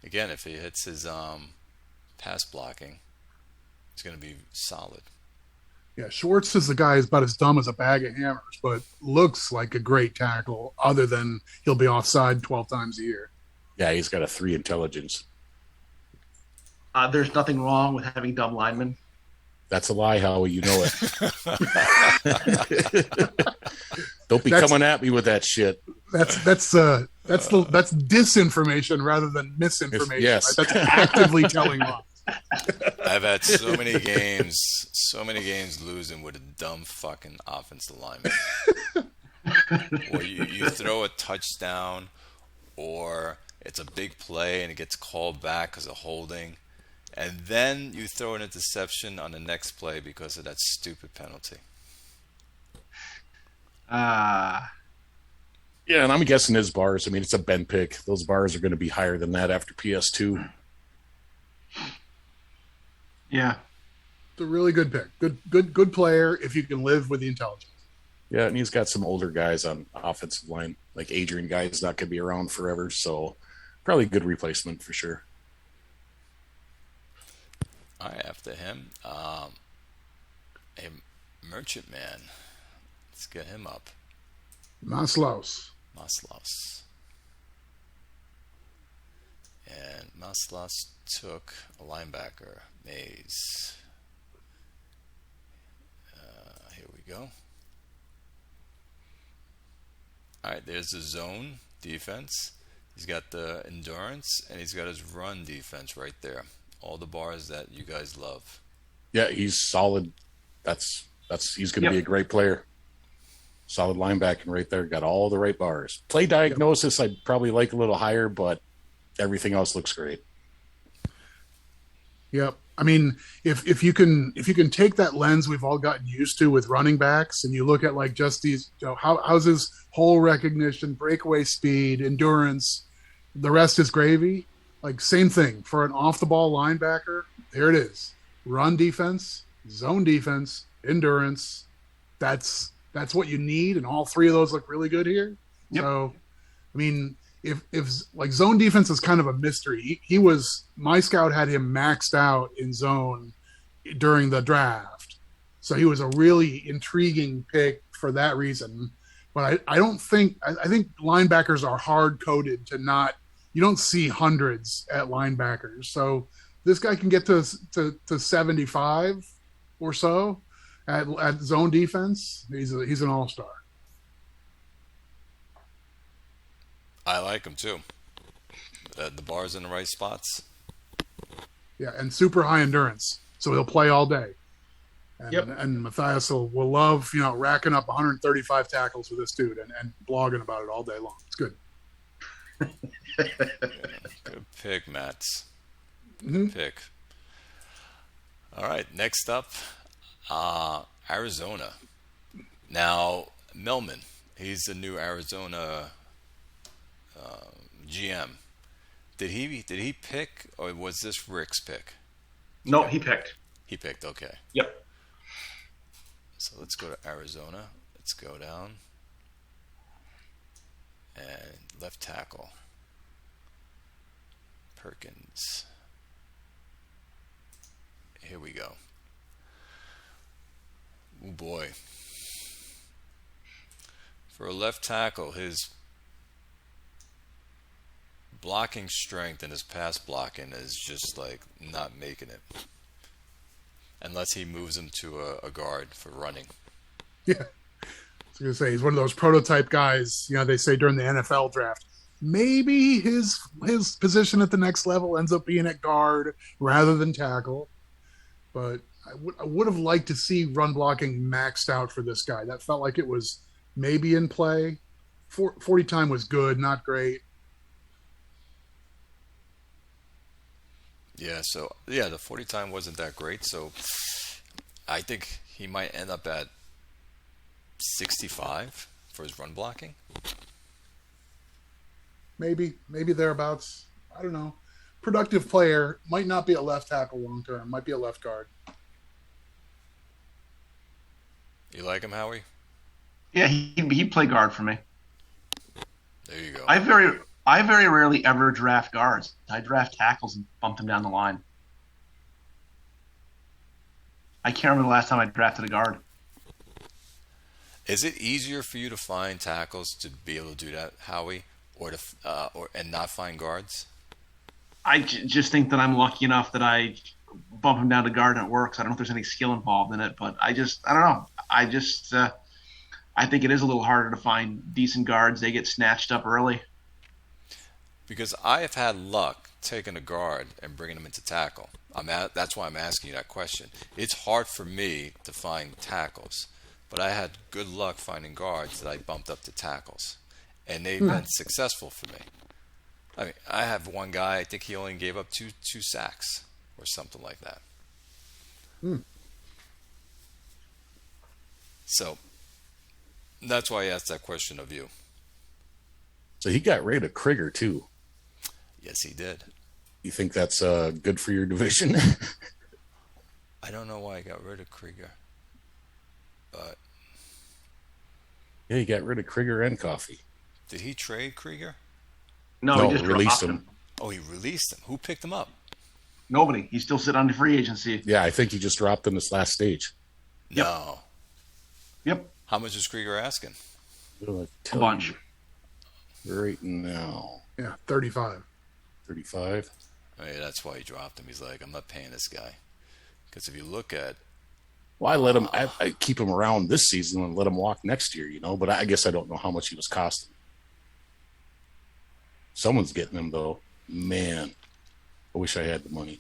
Speaker 1: Again, if he hits his pass blocking, it's going to be solid.
Speaker 2: Yeah, Schwartz is the guy who's about as dumb as a bag of hammers, but looks like a great tackle, other than he'll be offside 12 times a year.
Speaker 3: Yeah, he's got a 3 intelligence.
Speaker 4: There's nothing wrong with having dumb linemen.
Speaker 3: That's a lie, Howie. You know it. Don't be
Speaker 2: That's-
Speaker 3: coming at me with that shit.
Speaker 2: That's disinformation rather than misinformation.
Speaker 3: Yes.
Speaker 2: Right? That's actively telling lies.
Speaker 1: I've had so many games losing with a dumb fucking offensive lineman. Or you throw a touchdown, or it's a big play and it gets called back because of holding, and then you throw an interception on the next play because of that stupid penalty.
Speaker 3: Yeah, and I'm guessing his bars. I mean, it's a Ben pick. Those bars are going to be higher than that after PS2.
Speaker 4: Yeah.
Speaker 2: It's a really good pick. Good player if you can live with the intelligence.
Speaker 3: Yeah, and he's got some older guys on offensive line. Like Adrian guy is not going to be around forever, so probably a good replacement for sure.
Speaker 1: All right, after him, a merchant man. Let's get him up.
Speaker 2: Maslaus.
Speaker 1: And Maslas took a linebacker, Mays. Here we go. All right, there's the zone defense. He's got the endurance, and he's got his run defense right there. All the bars that you guys love.
Speaker 3: Yeah, he's solid. That's he's going to be a great player. Solid linebacking right there. Got all the right bars. Play diagnosis, I'd probably like a little higher, but everything else looks great.
Speaker 2: Yep. I mean, if you can take that lens we've all gotten used to with running backs, and you look at like just these, how's his hole recognition, breakaway speed, endurance, the rest is gravy. Like same thing for an off the ball linebacker. There it is. Run defense, zone defense, endurance. That's what you need, and all three of those look really good here. Yep. So, I mean, if like zone defense is kind of a mystery. He was, my scout had him maxed out in zone during the draft, so he was a really intriguing pick for that reason. But I don't think I think linebackers are hard coded to not. You don't see hundreds at linebackers, so this guy can get to 75 or so at zone defense. He's an all-star.
Speaker 1: I like him too. The bar's in the right spots.
Speaker 2: Yeah, and super high endurance, so he'll play all day. And, and Matthias will love, racking up 135 tackles with this dude and blogging about it all day long. It's good.
Speaker 1: Good pick, Mats. Good pick. All right, next up, Arizona. Now, Melman, he's the new Arizona GM. Did he pick, or was this Rick's pick?
Speaker 4: No, he picked.
Speaker 1: He picked, okay.
Speaker 4: Yep.
Speaker 1: So let's go to Arizona. Let's go down. And left tackle. Perkins. Here we go. Oh boy. For a left tackle, his blocking strength and his pass blocking is just like not making it. Unless he moves him to a guard for running.
Speaker 2: Yeah. I was going to say, he's one of those prototype guys, they say during the NFL draft. Maybe his position at the next level ends up being at guard rather than tackle. But I would have liked to see run blocking maxed out for this guy. That felt like it was maybe in play. 40 time was good, not great.
Speaker 1: Yeah, the 40 time wasn't that great, so I think he might end up at 65 for his run blocking.
Speaker 2: Maybe thereabouts. I don't know. Productive player, might not be a left tackle long term, might be a left guard.
Speaker 1: You like him, Howie?
Speaker 4: Yeah, he'd play guard for me.
Speaker 1: There you go.
Speaker 4: I very rarely ever draft guards. I draft tackles and bump them down the line. I can't remember the last time I drafted a guard.
Speaker 1: Is it easier for you to find tackles to be able to do that, Howie, or and not find guards?
Speaker 4: Just think that I'm lucky enough that I bump him down to guard and it works. I don't know if there's any skill involved in it, but I don't know. I think it is a little harder to find decent guards. They get snatched up early.
Speaker 1: Because I have had luck taking a guard and bringing him into tackle. That's why I'm asking you that question. It's hard for me to find tackles, but I had good luck finding guards that I bumped up to tackles, and they've been successful for me. I mean, I have one guy, I think he only gave up two sacks or something like that. So that's why I asked that question of you.
Speaker 3: So he got rid of Krieger too.
Speaker 1: Yes, he did.
Speaker 3: You think that's good for your division?
Speaker 1: I don't know why he got rid of Krieger, but
Speaker 3: Yeah, he got rid of Krieger and Coffee.
Speaker 1: did he trade Krieger?
Speaker 4: No, he just
Speaker 3: released
Speaker 4: dropped
Speaker 3: him.
Speaker 1: Oh, he released him. Who picked him up?
Speaker 4: Nobody. He's still sitting on the free agency.
Speaker 3: Yeah, I think he just dropped in this last stage.
Speaker 4: Yep.
Speaker 1: No.
Speaker 4: Yep.
Speaker 1: How much is Krieger asking?
Speaker 3: I'll
Speaker 4: A
Speaker 3: tell
Speaker 4: bunch.
Speaker 3: you right now.
Speaker 2: Yeah, 35.
Speaker 3: 35.
Speaker 1: I mean, that's why he dropped him. He's like, I'm not paying this guy. Because if you look at,
Speaker 3: Well, I let him. I keep him around this season and let him walk next year. But I guess I don't know how much he was costing. Someone's getting him though. Man, I wish I had the money.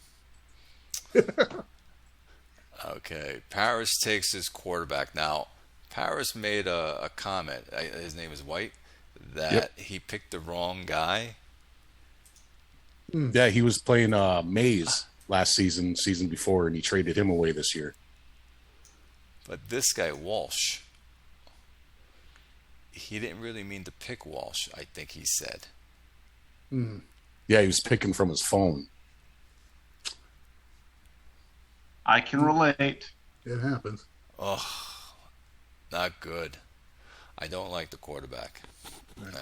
Speaker 1: okay, Paris takes his quarterback. Now, Paris made a comment. His name is White, that he picked the wrong guy.
Speaker 3: Yeah, he was playing Mays last season before, and he traded him away this year.
Speaker 1: But this guy, Walsh, he didn't really mean to pick Walsh, I think he said.
Speaker 3: Yeah, he was picking from his phone.
Speaker 4: I can relate.
Speaker 2: It happens.
Speaker 1: Oh, not good. I don't like the quarterback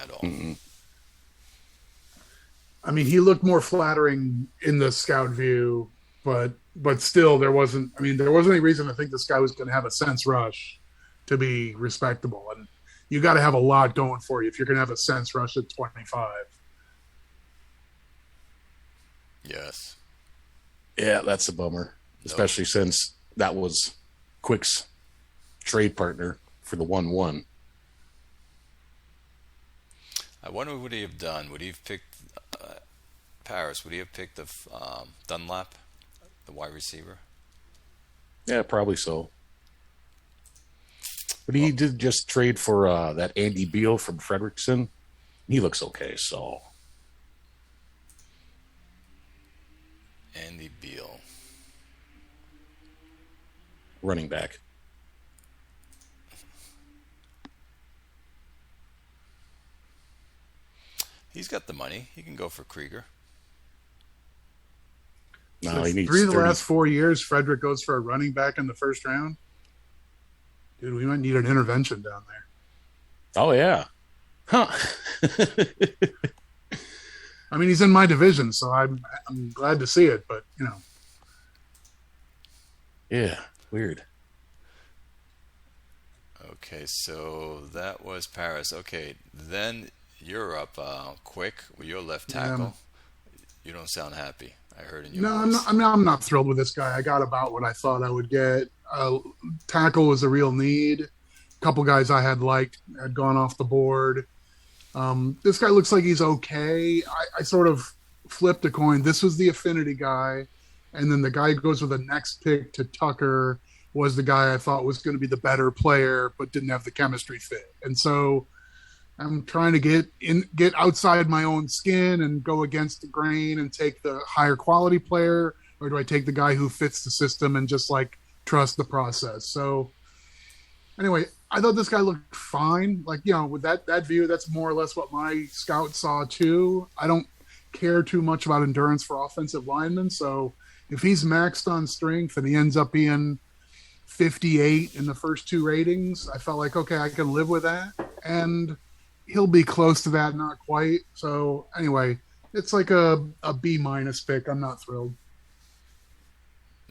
Speaker 1: at all.
Speaker 3: Mm-mm.
Speaker 2: I mean, he looked more flattering in the scout view, but still, there wasn't any reason to think this guy was going to have a sense rush to be respectable. And you got to have a lot going for you if you're going to have a sense rush at 25.
Speaker 1: Yes.
Speaker 3: Yeah, that's a bummer, especially since that was Quick's trade partner for the 1-1.
Speaker 1: I wonder what would he have done. Would he have picked Paris? Would he have picked the Dunlap, the wide receiver?
Speaker 3: Yeah, probably so. But he did just trade for that Andy Beal from Frederickson. He looks okay, so.
Speaker 1: Andy Beal.
Speaker 3: Running back.
Speaker 1: He's got the money. He can go for Krieger.
Speaker 3: No, he needs
Speaker 2: 3 of the
Speaker 3: 30.
Speaker 2: last 4 years, Frederick goes for a running back in the first round. Dude, we might need an intervention down there.
Speaker 3: Oh, yeah. Huh.
Speaker 2: I mean, he's in my division, so I'm glad to see it, but,
Speaker 3: Yeah, weird.
Speaker 1: Okay, so that was Paris. Okay, then you're up quick with your left tackle. You don't sound happy. I heard in your voice.
Speaker 2: I'm not thrilled with this guy. I got about what I thought I would get. Tackle was a real need. A couple guys I had liked had gone off the board. This guy looks like he's okay. I sort of flipped a coin. This was the affinity guy, and then the guy who goes with the next pick to Tucker was the guy I thought was going to be the better player, but didn't have the chemistry fit. And so I'm trying to get outside my own skin and go against the grain and take the higher quality player, or do I take the guy who fits the system and just trust the process? So anyway, I thought this guy looked fine. With that view, that's more or less what my scout saw too. I don't care too much about endurance for offensive linemen. So if he's maxed on strength and he ends up being 58 in the first 2 ratings, I felt like, okay, I can live with that. And he'll be close to that, not quite. So anyway, it's like a B- pick. I'm not thrilled.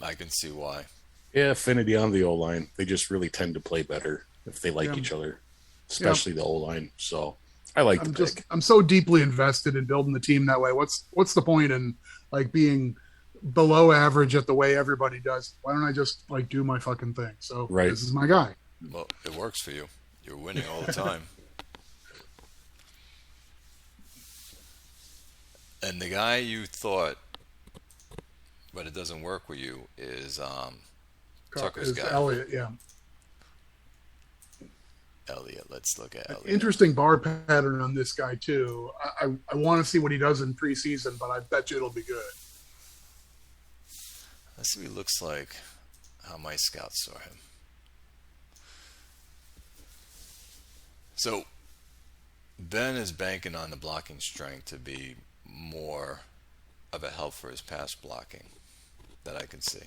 Speaker 1: I can see why.
Speaker 3: Yeah, affinity on the O line. They just really tend to play better if they like
Speaker 2: Yeah.
Speaker 3: each other, especially the O line. So I like the pick.
Speaker 2: I'm so deeply invested in building the team that way. What's the point in like being below average at the way everybody does? Why don't I just like do my fucking thing? So
Speaker 3: Right.
Speaker 2: this is my guy.
Speaker 1: Well, it works for you. You're winning all the time. And the guy you thought, but it doesn't work with you, is Tucker's
Speaker 2: Is
Speaker 1: guy.
Speaker 2: Elliott, yeah.
Speaker 1: Elliott. Let's look at Elliott.
Speaker 2: Interesting bar pattern on this guy too. I want to see what he does in preseason, but I bet you it'll be good.
Speaker 1: Let's see what he looks like, how my scouts saw him. So, Ben is banking on the blocking strength to be more of a help for his pass blocking that I can see.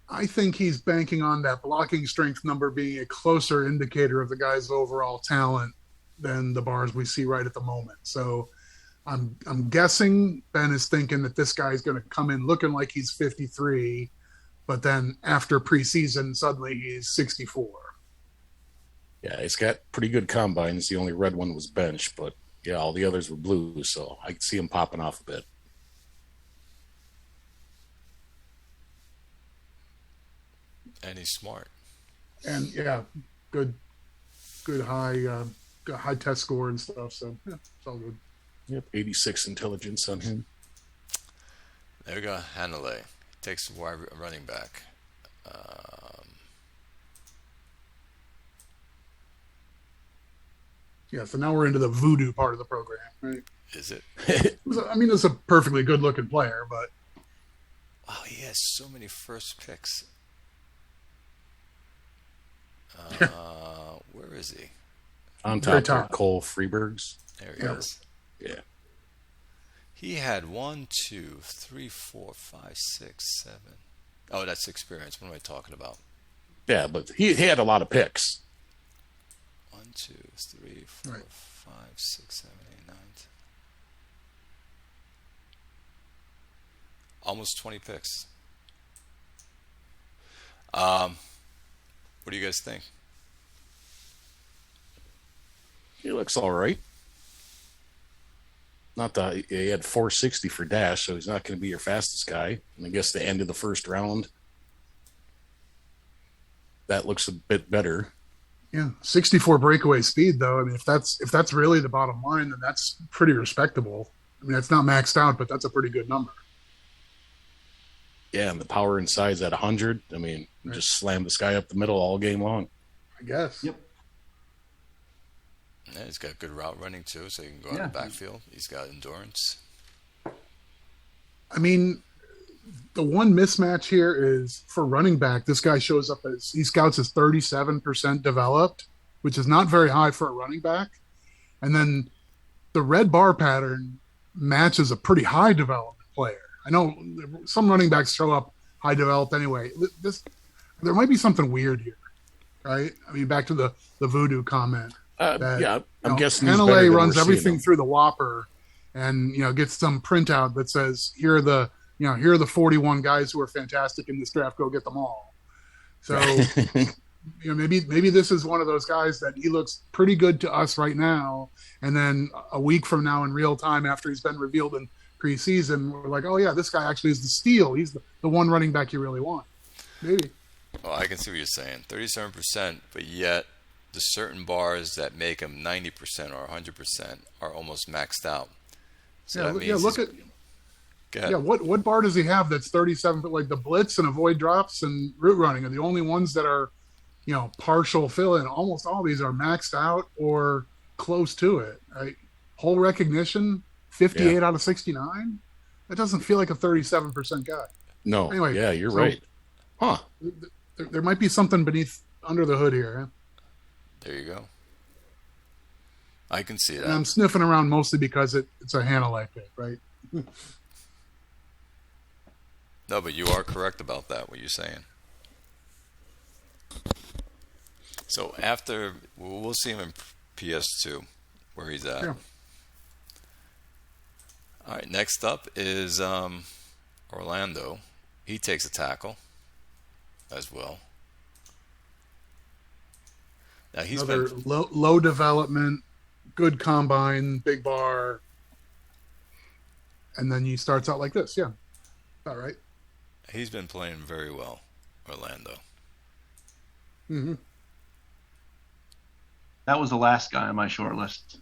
Speaker 2: I think he's banking on that blocking strength number being a closer indicator of the guy's overall talent than the bars we see right at the moment. So I'm guessing Ben is thinking that this guy's going to come in looking like he's 53, but then after preseason, suddenly he's 64.
Speaker 3: Yeah, he's got pretty good combines. The only red one was bench, but yeah, all the others were blue, so I could see him popping off a bit.
Speaker 1: And he's smart.
Speaker 2: And yeah, good high test score and stuff. So yeah, it's all good.
Speaker 3: Yep, 86 intelligence on him.
Speaker 1: There we go, Hanley. Takes a wide running back.
Speaker 2: Yeah, so now we're into the voodoo part of the program, right?
Speaker 1: Is it?
Speaker 2: I mean, it's a perfectly good looking player, but
Speaker 1: Oh, he has so many first picks. Where is he?
Speaker 3: On
Speaker 2: Very
Speaker 3: top, there,
Speaker 2: top.
Speaker 3: Cole Freebergs.
Speaker 1: There he
Speaker 2: Yeah.
Speaker 1: is.
Speaker 3: Yeah.
Speaker 1: He had 1, 2, 3, 4, 5, 6, 7. Oh, that's experience. What am I talking about?
Speaker 3: Yeah, but he had a lot of picks.
Speaker 1: 1, 2, 3, 4,
Speaker 2: Right.
Speaker 1: 5, 6, 7, 8, 9, 10. Almost 20 picks. What do you guys think?
Speaker 3: He looks all right. Not that he had 460 for dash, so he's not going to be your fastest guy. And I guess the end of the first round, that looks a bit better.
Speaker 2: yeah, 64 breakaway speed though. I mean, if that's really the bottom line, then that's pretty respectable. I mean, it's not maxed out, but that's a pretty good number.
Speaker 3: Yeah, and the power inside's at 100. I mean,
Speaker 2: Right.
Speaker 3: just slam this guy up the middle all game long.
Speaker 2: I guess.
Speaker 4: Yep.
Speaker 1: Yeah, he's got good route running too, so he can go out
Speaker 4: Yeah.
Speaker 1: of the backfield. He's got endurance.
Speaker 2: I mean, the one mismatch here is for running back. This guy shows up as he scouts as 37% developed, which is not very high for a running back. And then the red bar pattern matches a pretty high development player. I know some running backs show up high developed anyway. There might be something weird here, right? I mean, back to the voodoo comment.
Speaker 3: Yeah, I'm guessing he's better
Speaker 2: Hanalei
Speaker 3: than
Speaker 2: runs
Speaker 3: we're seeing
Speaker 2: everything
Speaker 3: him.
Speaker 2: through the Whopper, and gets some printout that says here are the 41 guys who are fantastic in this draft. Go get them all. So maybe this is one of those guys that he looks pretty good to us right now, and then a week from now in real time after he's been revealed in preseason, we're like, oh yeah, this guy actually is the steal. He's the one running back you really want. Maybe.
Speaker 1: Well, I can see what you're saying. 37%, but yet the certain bars that make him 90% or 100% are almost maxed out. So that means
Speaker 2: look
Speaker 1: he's-
Speaker 2: at.
Speaker 1: Go ahead.
Speaker 2: Yeah, what bar does he have that's 37? But like the blitz and avoid drops and route running are the only ones that are, partial fill in. Almost all these are maxed out or close to it. Right? Whole recognition, 58 out of 69. That doesn't feel like a 37% guy.
Speaker 3: No,
Speaker 2: Anyway,
Speaker 3: yeah, you're
Speaker 2: so-
Speaker 3: right. Huh.
Speaker 2: There might be something under the hood here. Huh?
Speaker 1: There you go. I can see that.
Speaker 2: And I'm sniffing around mostly because it's a Hanalei pick, right?
Speaker 1: No, but you are correct about that, what you're saying. So after, we'll see him in PS2, where he's at.
Speaker 2: Yeah.
Speaker 1: All right, next up is Orlando. He takes a tackle as well. Now he's been
Speaker 2: Another low development, good combine, big bar, and then he starts out like this. Yeah, all right.
Speaker 1: he's been playing very well, Orlando.
Speaker 2: Mm-hmm.
Speaker 4: That was the last guy on my short list.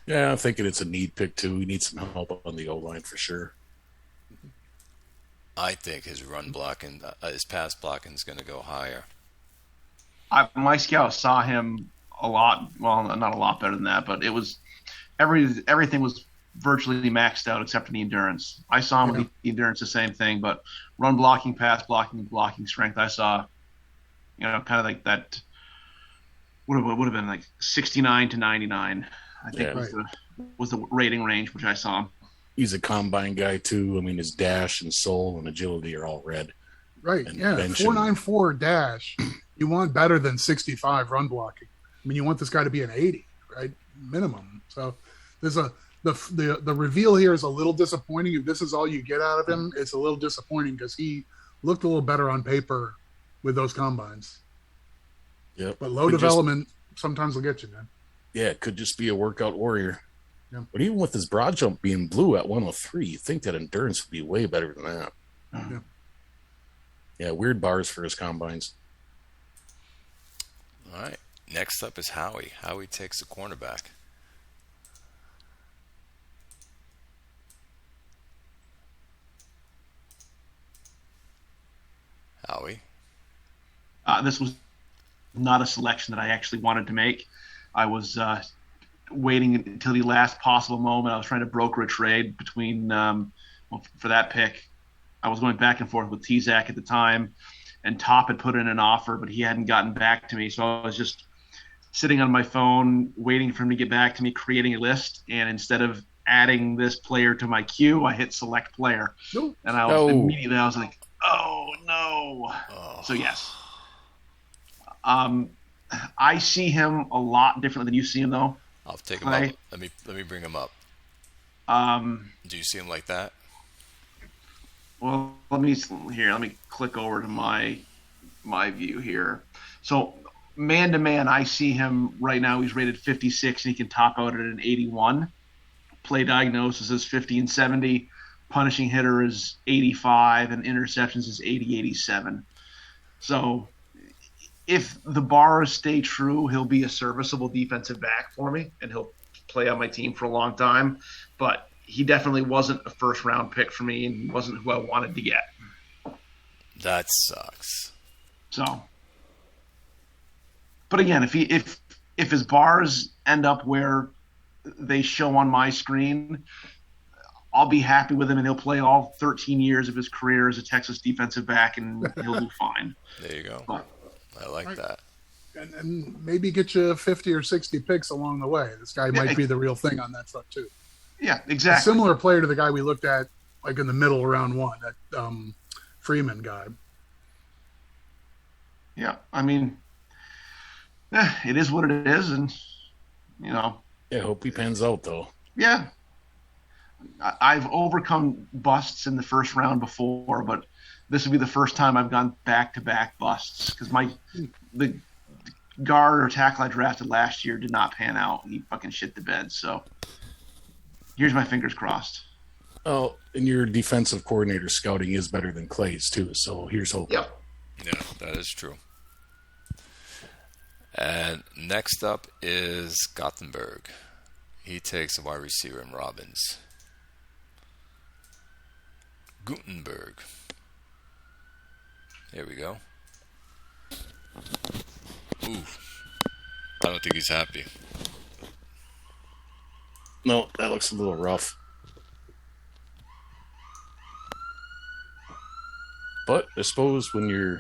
Speaker 3: Yeah, I'm thinking it's a need pick too. He needs some help on the O line for sure.
Speaker 1: I think his run blocking, his pass blocking is going to go higher.
Speaker 4: My scout saw him a lot. Well, not a lot better than that, but it was everything was virtually maxed out except for the endurance. I saw him with the endurance, the same thing, but run blocking, pass blocking, blocking strength. I saw, kind of like that. Would have been like 69 to 99. I think was the rating range which I saw.
Speaker 3: He's a combine guy too. I mean, his dash and soul and agility are all red.
Speaker 2: Right.
Speaker 3: And
Speaker 2: Yeah. 4.94 dash. You want better than 65 run blocking. I mean, you want this guy to be an 80, right? Minimum. So there's the reveal here is a little disappointing. If this is all you get out of him, it's a little disappointing because he looked a little better on paper with those combines.
Speaker 3: Yep.
Speaker 2: But low development sometimes will get you, man.
Speaker 3: Yeah, it could just be a workout warrior.
Speaker 2: Yeah.
Speaker 3: But even with his broad jump being blue at 103, you think that endurance would be way better than that.
Speaker 2: Yeah.
Speaker 3: Yeah, weird bars for his combines.
Speaker 1: All right. Next up is Howie. Howie takes the cornerback. Howie.
Speaker 4: This was not a selection that I actually wanted to make. I was waiting until the last possible moment. I was trying to broker a trade between for that pick. I was going back and forth with T-Zac at the time, and Top had put in an offer, but he hadn't gotten back to me. So I was just sitting on my phone waiting for him to get back to me, creating a list. And instead of adding this player to my queue, I hit select player.
Speaker 2: Nope.
Speaker 4: And I was immediately, I was like, oh, no.
Speaker 1: Oh.
Speaker 4: So, yes. I see him a lot differently than you see him, though.
Speaker 1: I'll take him up. Let me bring him up. Do you see him like that?
Speaker 4: Well, let me click over to my view here. So man to man, I see him right now. He's rated 56, and he can top out at an 81. Play diagnosis is 50 and 70. Punishing hitter is 85, and interceptions is 80, 87. So if the bars stay true, he'll be a serviceable defensive back for me, and he'll play on my team for a long time. But he definitely wasn't a first-round pick for me, and he wasn't who I wanted to get.
Speaker 1: That sucks.
Speaker 4: So, but again, if his bars end up where they show on my screen, I'll be happy with him, and he'll play all 13 years of his career as a Texas defensive back, and he'll do fine.
Speaker 1: There you go.
Speaker 4: But,
Speaker 1: I like that.
Speaker 2: And maybe get you 50 or 60 picks along the way. This guy might be the real thing on that front, too.
Speaker 4: yeah,
Speaker 2: A
Speaker 4: exactly.
Speaker 2: similar player to the guy we looked at, like in the middle of round one, that Freeman guy.
Speaker 4: Yeah, I mean, it is what it is, and
Speaker 3: Yeah, I hope he pans out though.
Speaker 4: yeah, I've overcome busts in the first round before, but this would be the first time I've gone back-to-back busts because the guard or tackle I drafted last year did not pan out. He fucking shit the bed. So here's my fingers crossed.
Speaker 3: Oh, and your defensive coordinator scouting is better than Clay's too. So here's hope.
Speaker 4: Yep.
Speaker 1: Yeah, that is true. And next up is Gothenburg. He takes a wide receiver in Robbins. Gutenberg. Here we go. Ooh. I don't think he's happy.
Speaker 3: No, that looks a little rough. But I suppose when you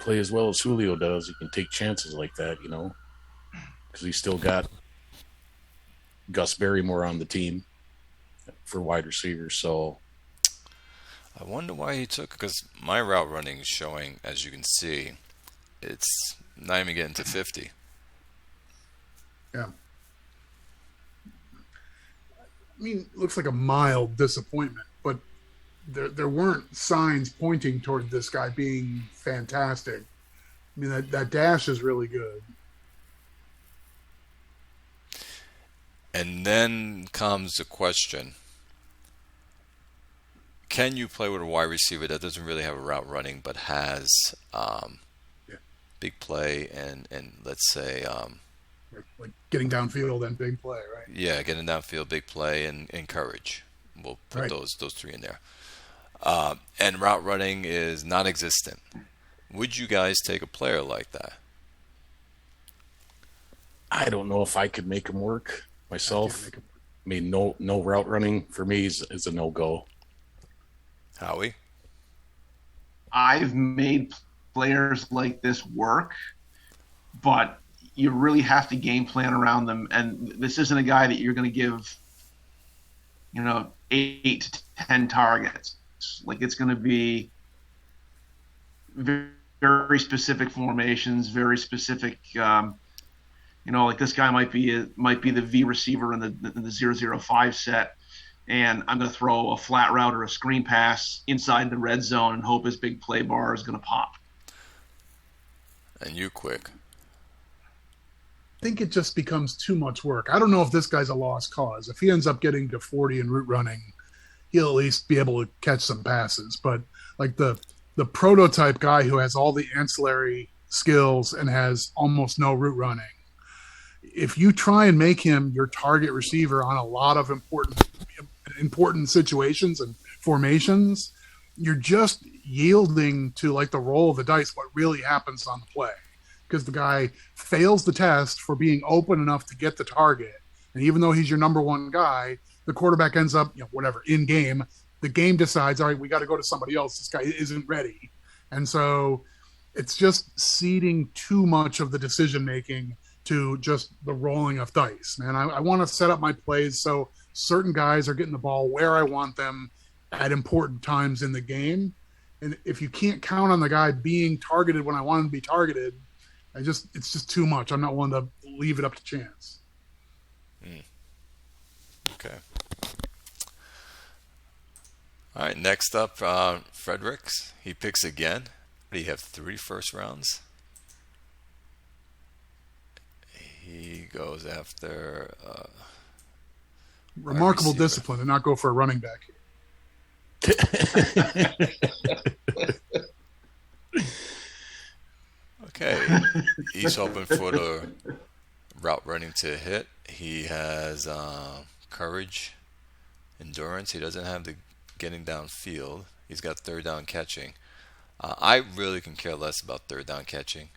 Speaker 3: play as well as Julio does, you can take chances like that, because he's still got Gus Barrymore on the team for wide receivers. So
Speaker 1: I wonder why he took, because my route running is showing, as you can see, it's not even getting to 50.
Speaker 2: Yeah. I mean, looks like a mild disappointment, but there weren't signs pointing toward this guy being fantastic. I mean, that dash is really good.
Speaker 1: And then comes the question: can you play with a wide receiver that doesn't really have a route running, but has
Speaker 2: Yeah,
Speaker 1: big play and let's say
Speaker 2: like getting downfield and big play, right?
Speaker 1: yeah, getting downfield, big play, and courage. We'll put
Speaker 2: Right.
Speaker 1: those three in there. And route running is non-existent. Would you guys take a player like that?
Speaker 3: I don't know if I could make him work
Speaker 2: I can't
Speaker 3: myself.
Speaker 2: make it.
Speaker 3: I mean, no route running for me is a no go.
Speaker 1: Howie?
Speaker 4: I've made players like this work, but you really have to game plan around them. And this isn't a guy that you're going to give, 8 to 10 targets. Like it's going to be very, very specific formations, very specific. Like this guy might be the V receiver in the 005 set, and I'm going to throw a flat route or a screen pass inside the red zone and hope his big play bar is going to pop.
Speaker 1: And you quick.
Speaker 2: I think it just becomes too much work. I don't know if this guy's a lost cause. If he ends up getting to 40 in route running, he'll at least be able to catch some passes. But like the prototype guy who has all the ancillary skills and has almost no route running, if you try and make him your target receiver on a lot of important situations and formations, you're just yielding to like the roll of the dice what really happens on the play, because the guy fails the test for being open enough to get the target, and even though he's your number one guy, the quarterback ends up whatever in game, the game decides, all right, we got to go to somebody else, this guy isn't ready. And so it's just ceding too much of the decision making to just the rolling of dice, man. I want to set up my plays so certain guys are getting the ball where I want them at important times in the game. And if you can't count on the guy being targeted when I want him to be targeted, it's just too much. I'm not willing to leave it up to chance.
Speaker 1: Okay. All right, next up, Fredericks. He picks again. What do you have, 3 first rounds? He goes after
Speaker 2: Remarkable
Speaker 1: receiver.
Speaker 2: discipline to not go for a running back here.
Speaker 1: Okay, he's hoping for the route running to hit. He has courage, endurance. He doesn't have the getting downfield. He's got third down catching. I really can care less about third down catching.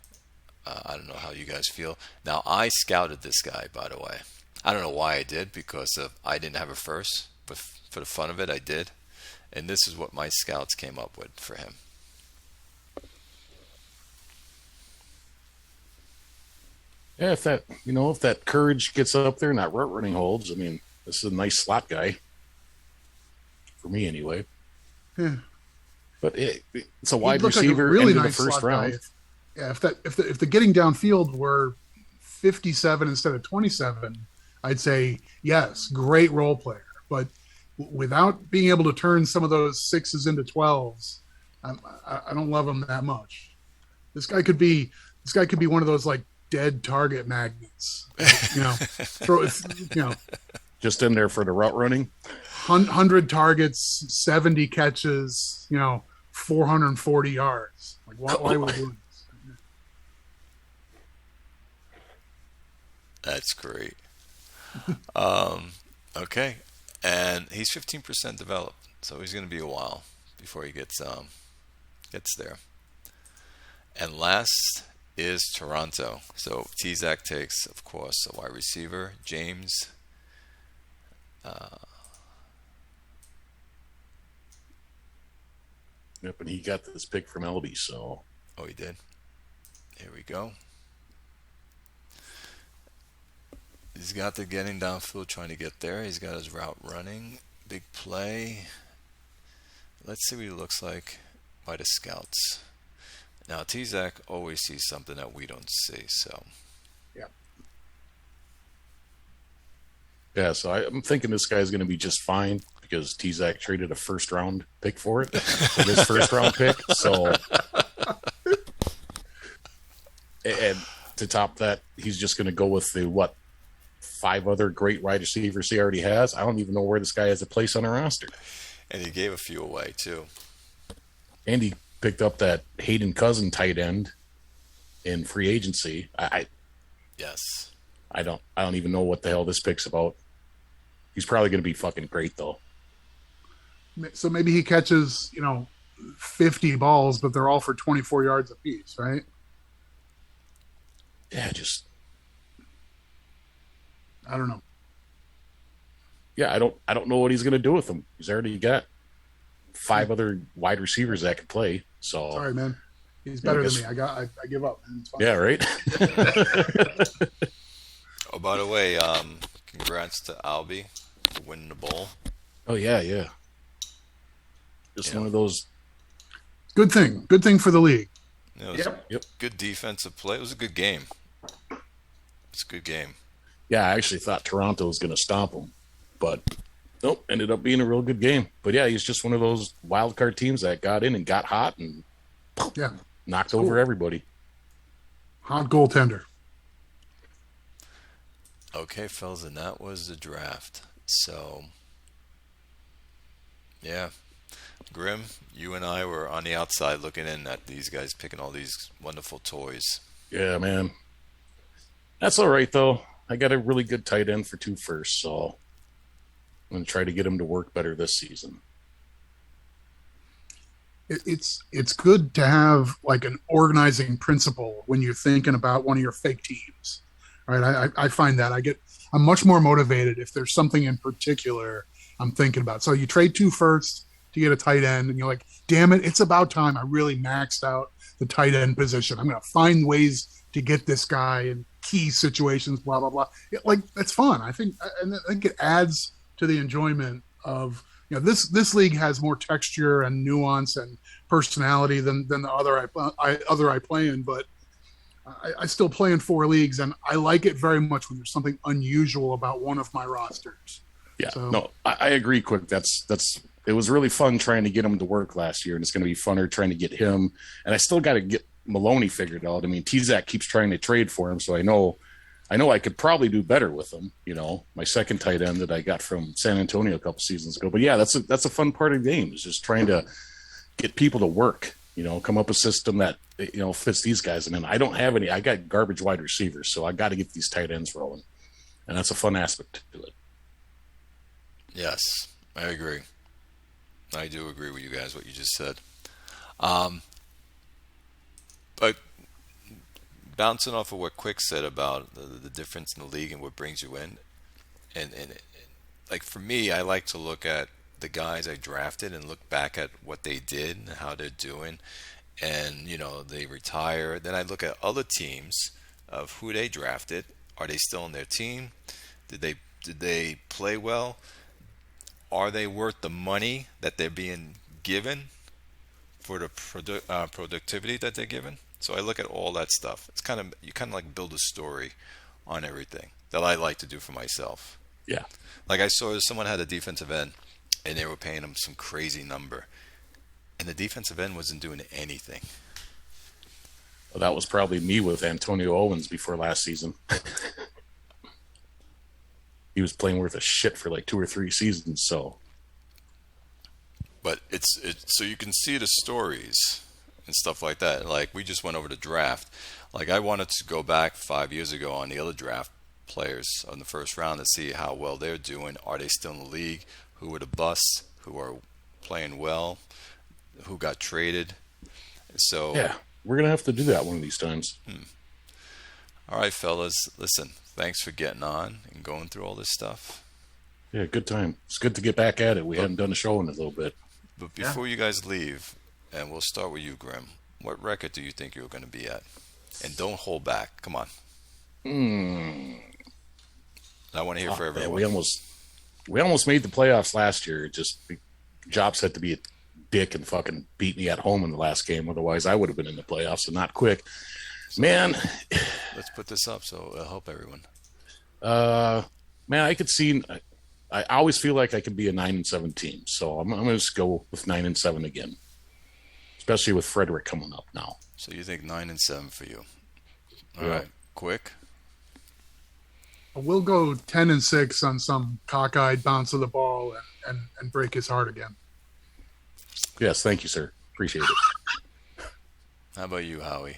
Speaker 1: I don't know how you guys feel. Now, I scouted this guy, by the way. I don't know why I did, because I didn't have a first, but for the fun of it, I did. And this is what my scouts came up with for him.
Speaker 3: Yeah, if that courage gets up there and that route running holds, I mean, this is a nice slot guy for me anyway.
Speaker 2: Yeah.
Speaker 3: But it's a
Speaker 2: He'd
Speaker 3: wide
Speaker 2: look like a
Speaker 3: receiver
Speaker 2: really
Speaker 3: into
Speaker 2: nice
Speaker 3: the first
Speaker 2: slot guy
Speaker 3: round.
Speaker 2: if the getting downfield were 57 instead of 27, I'd say yes, great role player. But without being able to turn some of those 6s into 12s, I don't love him that much. This guy could be one of those like dead target magnets. Throw
Speaker 3: Just in there for the route running.
Speaker 2: 100 targets, 70 catches, 440 yards. Like why would we do this?
Speaker 1: That's great. Okay, and he's 15% developed, so he's going to be a while before he gets there. And last is Toronto. So T-Zac takes, of course, a wide receiver, James.
Speaker 3: Yep, and he got this pick from Elby, so
Speaker 1: Oh, he did. Here we go. He's got the getting downfield, trying to get there. He's got his route running, big play. Let's see what he looks like by the scouts. Now, T-Zac always sees something that we don't see, so.
Speaker 2: Yeah.
Speaker 3: Yeah, so I'm thinking this guy's going to be just fine because T-Zac traded a first-round pick for it, for this first-round pick. So, and to top that, he's just going to go with the 5 other great wide receivers he already has. I don't even know where this guy has a place on a roster.
Speaker 1: And he gave a few away too.
Speaker 3: And he picked up that Hayden Cousin tight end in free agency.
Speaker 1: Yes.
Speaker 3: I don't even know what the hell this pick's about. He's probably going to be fucking great though.
Speaker 2: So maybe he catches, 50 balls, but they're all for 24 yards apiece, right?
Speaker 3: Yeah,
Speaker 2: I don't know.
Speaker 3: Yeah, I don't know what he's going to do with them. He's already got 5 other wide receivers that can play. So
Speaker 2: sorry, man. He's better than me. I give up, man. It's fine.
Speaker 3: Yeah, right.
Speaker 1: Oh, by the way, congrats to Albie for winning the bowl.
Speaker 3: Oh yeah. Just one of those.
Speaker 2: Good thing for the league.
Speaker 1: It was
Speaker 3: Yep.
Speaker 1: good defensive play. It was a good game. It's a good game.
Speaker 3: Yeah, I actually thought Toronto was going to stomp him, but nope, ended up being a real good game. But yeah, he's just one of those wild card teams that got in and got hot and knocked over everybody.
Speaker 2: Hot goaltender.
Speaker 1: Okay, fellas, and that was the draft. So, yeah. Grim, you and I were on the outside looking in at these guys picking all these wonderful toys.
Speaker 3: Yeah, man. That's all right, though. I got a really good tight end for 2 firsts, so I'm going to try to get him to work better this season.
Speaker 2: It's good to have like an organizing principle when you're thinking about one of your fake teams. Right? I find that I'm much more motivated if there's something in particular I'm thinking about. So you trade 2 firsts to get a tight end, and you're like, damn it, it's about time I really maxed out the tight end position. I'm going to find ways to get this guy in key situations, blah, blah, blah. That's fun. I think it adds to the enjoyment of, this league has more texture and nuance and personality than the other I play in, but I still play in 4 leagues, and I like it very much when there's something unusual about one of my rosters.
Speaker 3: Yeah,
Speaker 2: so,
Speaker 3: no, I agree, Quick. It was really fun trying to get him to work last year, and it's going to be funner trying to get him. And I still got to get Maloney figured out. I mean, T-Zac keeps trying to trade for him, so I know I could probably do better with him. My second tight end that I got from San Antonio a couple seasons ago. But yeah, that's a fun part of the game, is just trying to get people to work. Come up with a system that fits these guys. And then I don't have any. I got garbage wide receivers, so I got to get these tight ends rolling, and that's a fun aspect to it.
Speaker 1: Yes, I agree. I do agree with you guys, what you just said. But bouncing off of what Quick said about the difference in the league and what brings you in, and like for me, I like to look at the guys I drafted and look back at what they did and how they're doing, and they retire. Then I look at other teams of who they drafted. Are they still on their team? Did they play well? Are they worth the money that they're being given for the productivity that they're given? So I look at all that stuff. It's you kind of like build a story on everything that I like to do for myself.
Speaker 3: Yeah.
Speaker 1: Like I saw someone had a defensive end and they were paying him some crazy number, and the defensive end wasn't doing anything.
Speaker 3: Well, that was probably me with Antonio Owens before last season. He was playing worth a shit for like 2 or 3 seasons. So,
Speaker 1: but it's so you can see the stories and stuff like that. Like we just went over the draft. Like I wanted to go back 5 years ago on the other draft players on the first round to see how well they're doing. Are they still in the league? Who were the busts? Who are playing well? Who got traded? So
Speaker 3: yeah, we're gonna have to do that one of these times.
Speaker 1: All right, fellas. Listen, thanks for getting on and going through all this stuff.
Speaker 3: Yeah, good time. It's good to get back at it. We hadn't done a show in a little bit.
Speaker 1: But before you guys leave, and we'll start with you, Grim, what record do you think you're going to be at? And don't hold back. Come on. I want to hear for everyone.
Speaker 3: Man, we almost made the playoffs last year. Just Jobs had to be a dick and fucking beat me at home in the last game. Otherwise, I would have been in the playoffs, and not quick. Man,
Speaker 1: let's put this up so it'll help everyone.
Speaker 3: My Man, I could see. I always feel like I could be a 9-7 team, so I'm going to just go with 9-7 again, especially with Frederick coming up now.
Speaker 1: So you think 9-7 for you? All
Speaker 3: Yeah.
Speaker 1: right, quick.
Speaker 2: We'll go 10-6 on some cockeyed bounce of the ball and break his heart again.
Speaker 3: Yes, thank you, sir. Appreciate it.
Speaker 1: How about you, Howie?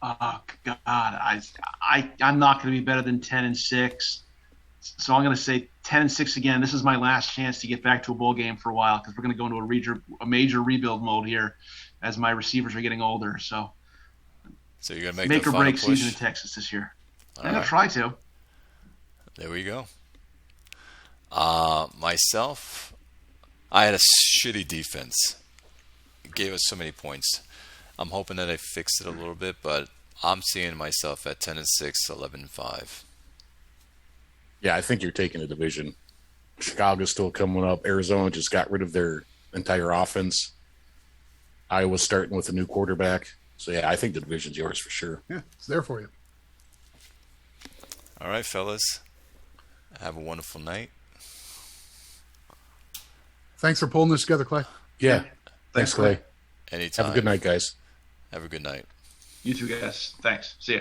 Speaker 4: Oh God, I'm not going to be better than 10-6. So I'm going to say 10-6 again. This is my last chance to get back to a bowl game for a while because we're going to go into a major rebuild mode here as my receivers are getting older. So
Speaker 1: you're gonna make
Speaker 4: make
Speaker 1: the
Speaker 4: or
Speaker 1: final
Speaker 4: break
Speaker 1: push?
Speaker 4: season in Texas this year.
Speaker 1: All
Speaker 4: I'm going
Speaker 1: right.
Speaker 4: to try to.
Speaker 1: There we go. Myself, I had a shitty defense. It gave us so many points. I'm hoping that I fixed it a little bit, but I'm seeing myself at 10-6, 11-5.
Speaker 3: Yeah, I think you're taking a division. Chicago's still coming up. Arizona just got rid of their entire offense. Iowa's starting with a new quarterback. So, yeah, I think the division's yours for sure.
Speaker 2: Yeah, it's there for you.
Speaker 1: All right, fellas. Have a wonderful night.
Speaker 2: Thanks for pulling this together, Clay.
Speaker 3: Yeah. Thanks, Clay.
Speaker 1: Anytime.
Speaker 3: Have a good night, guys.
Speaker 1: Have a good night.
Speaker 4: You two guys. Thanks. See ya.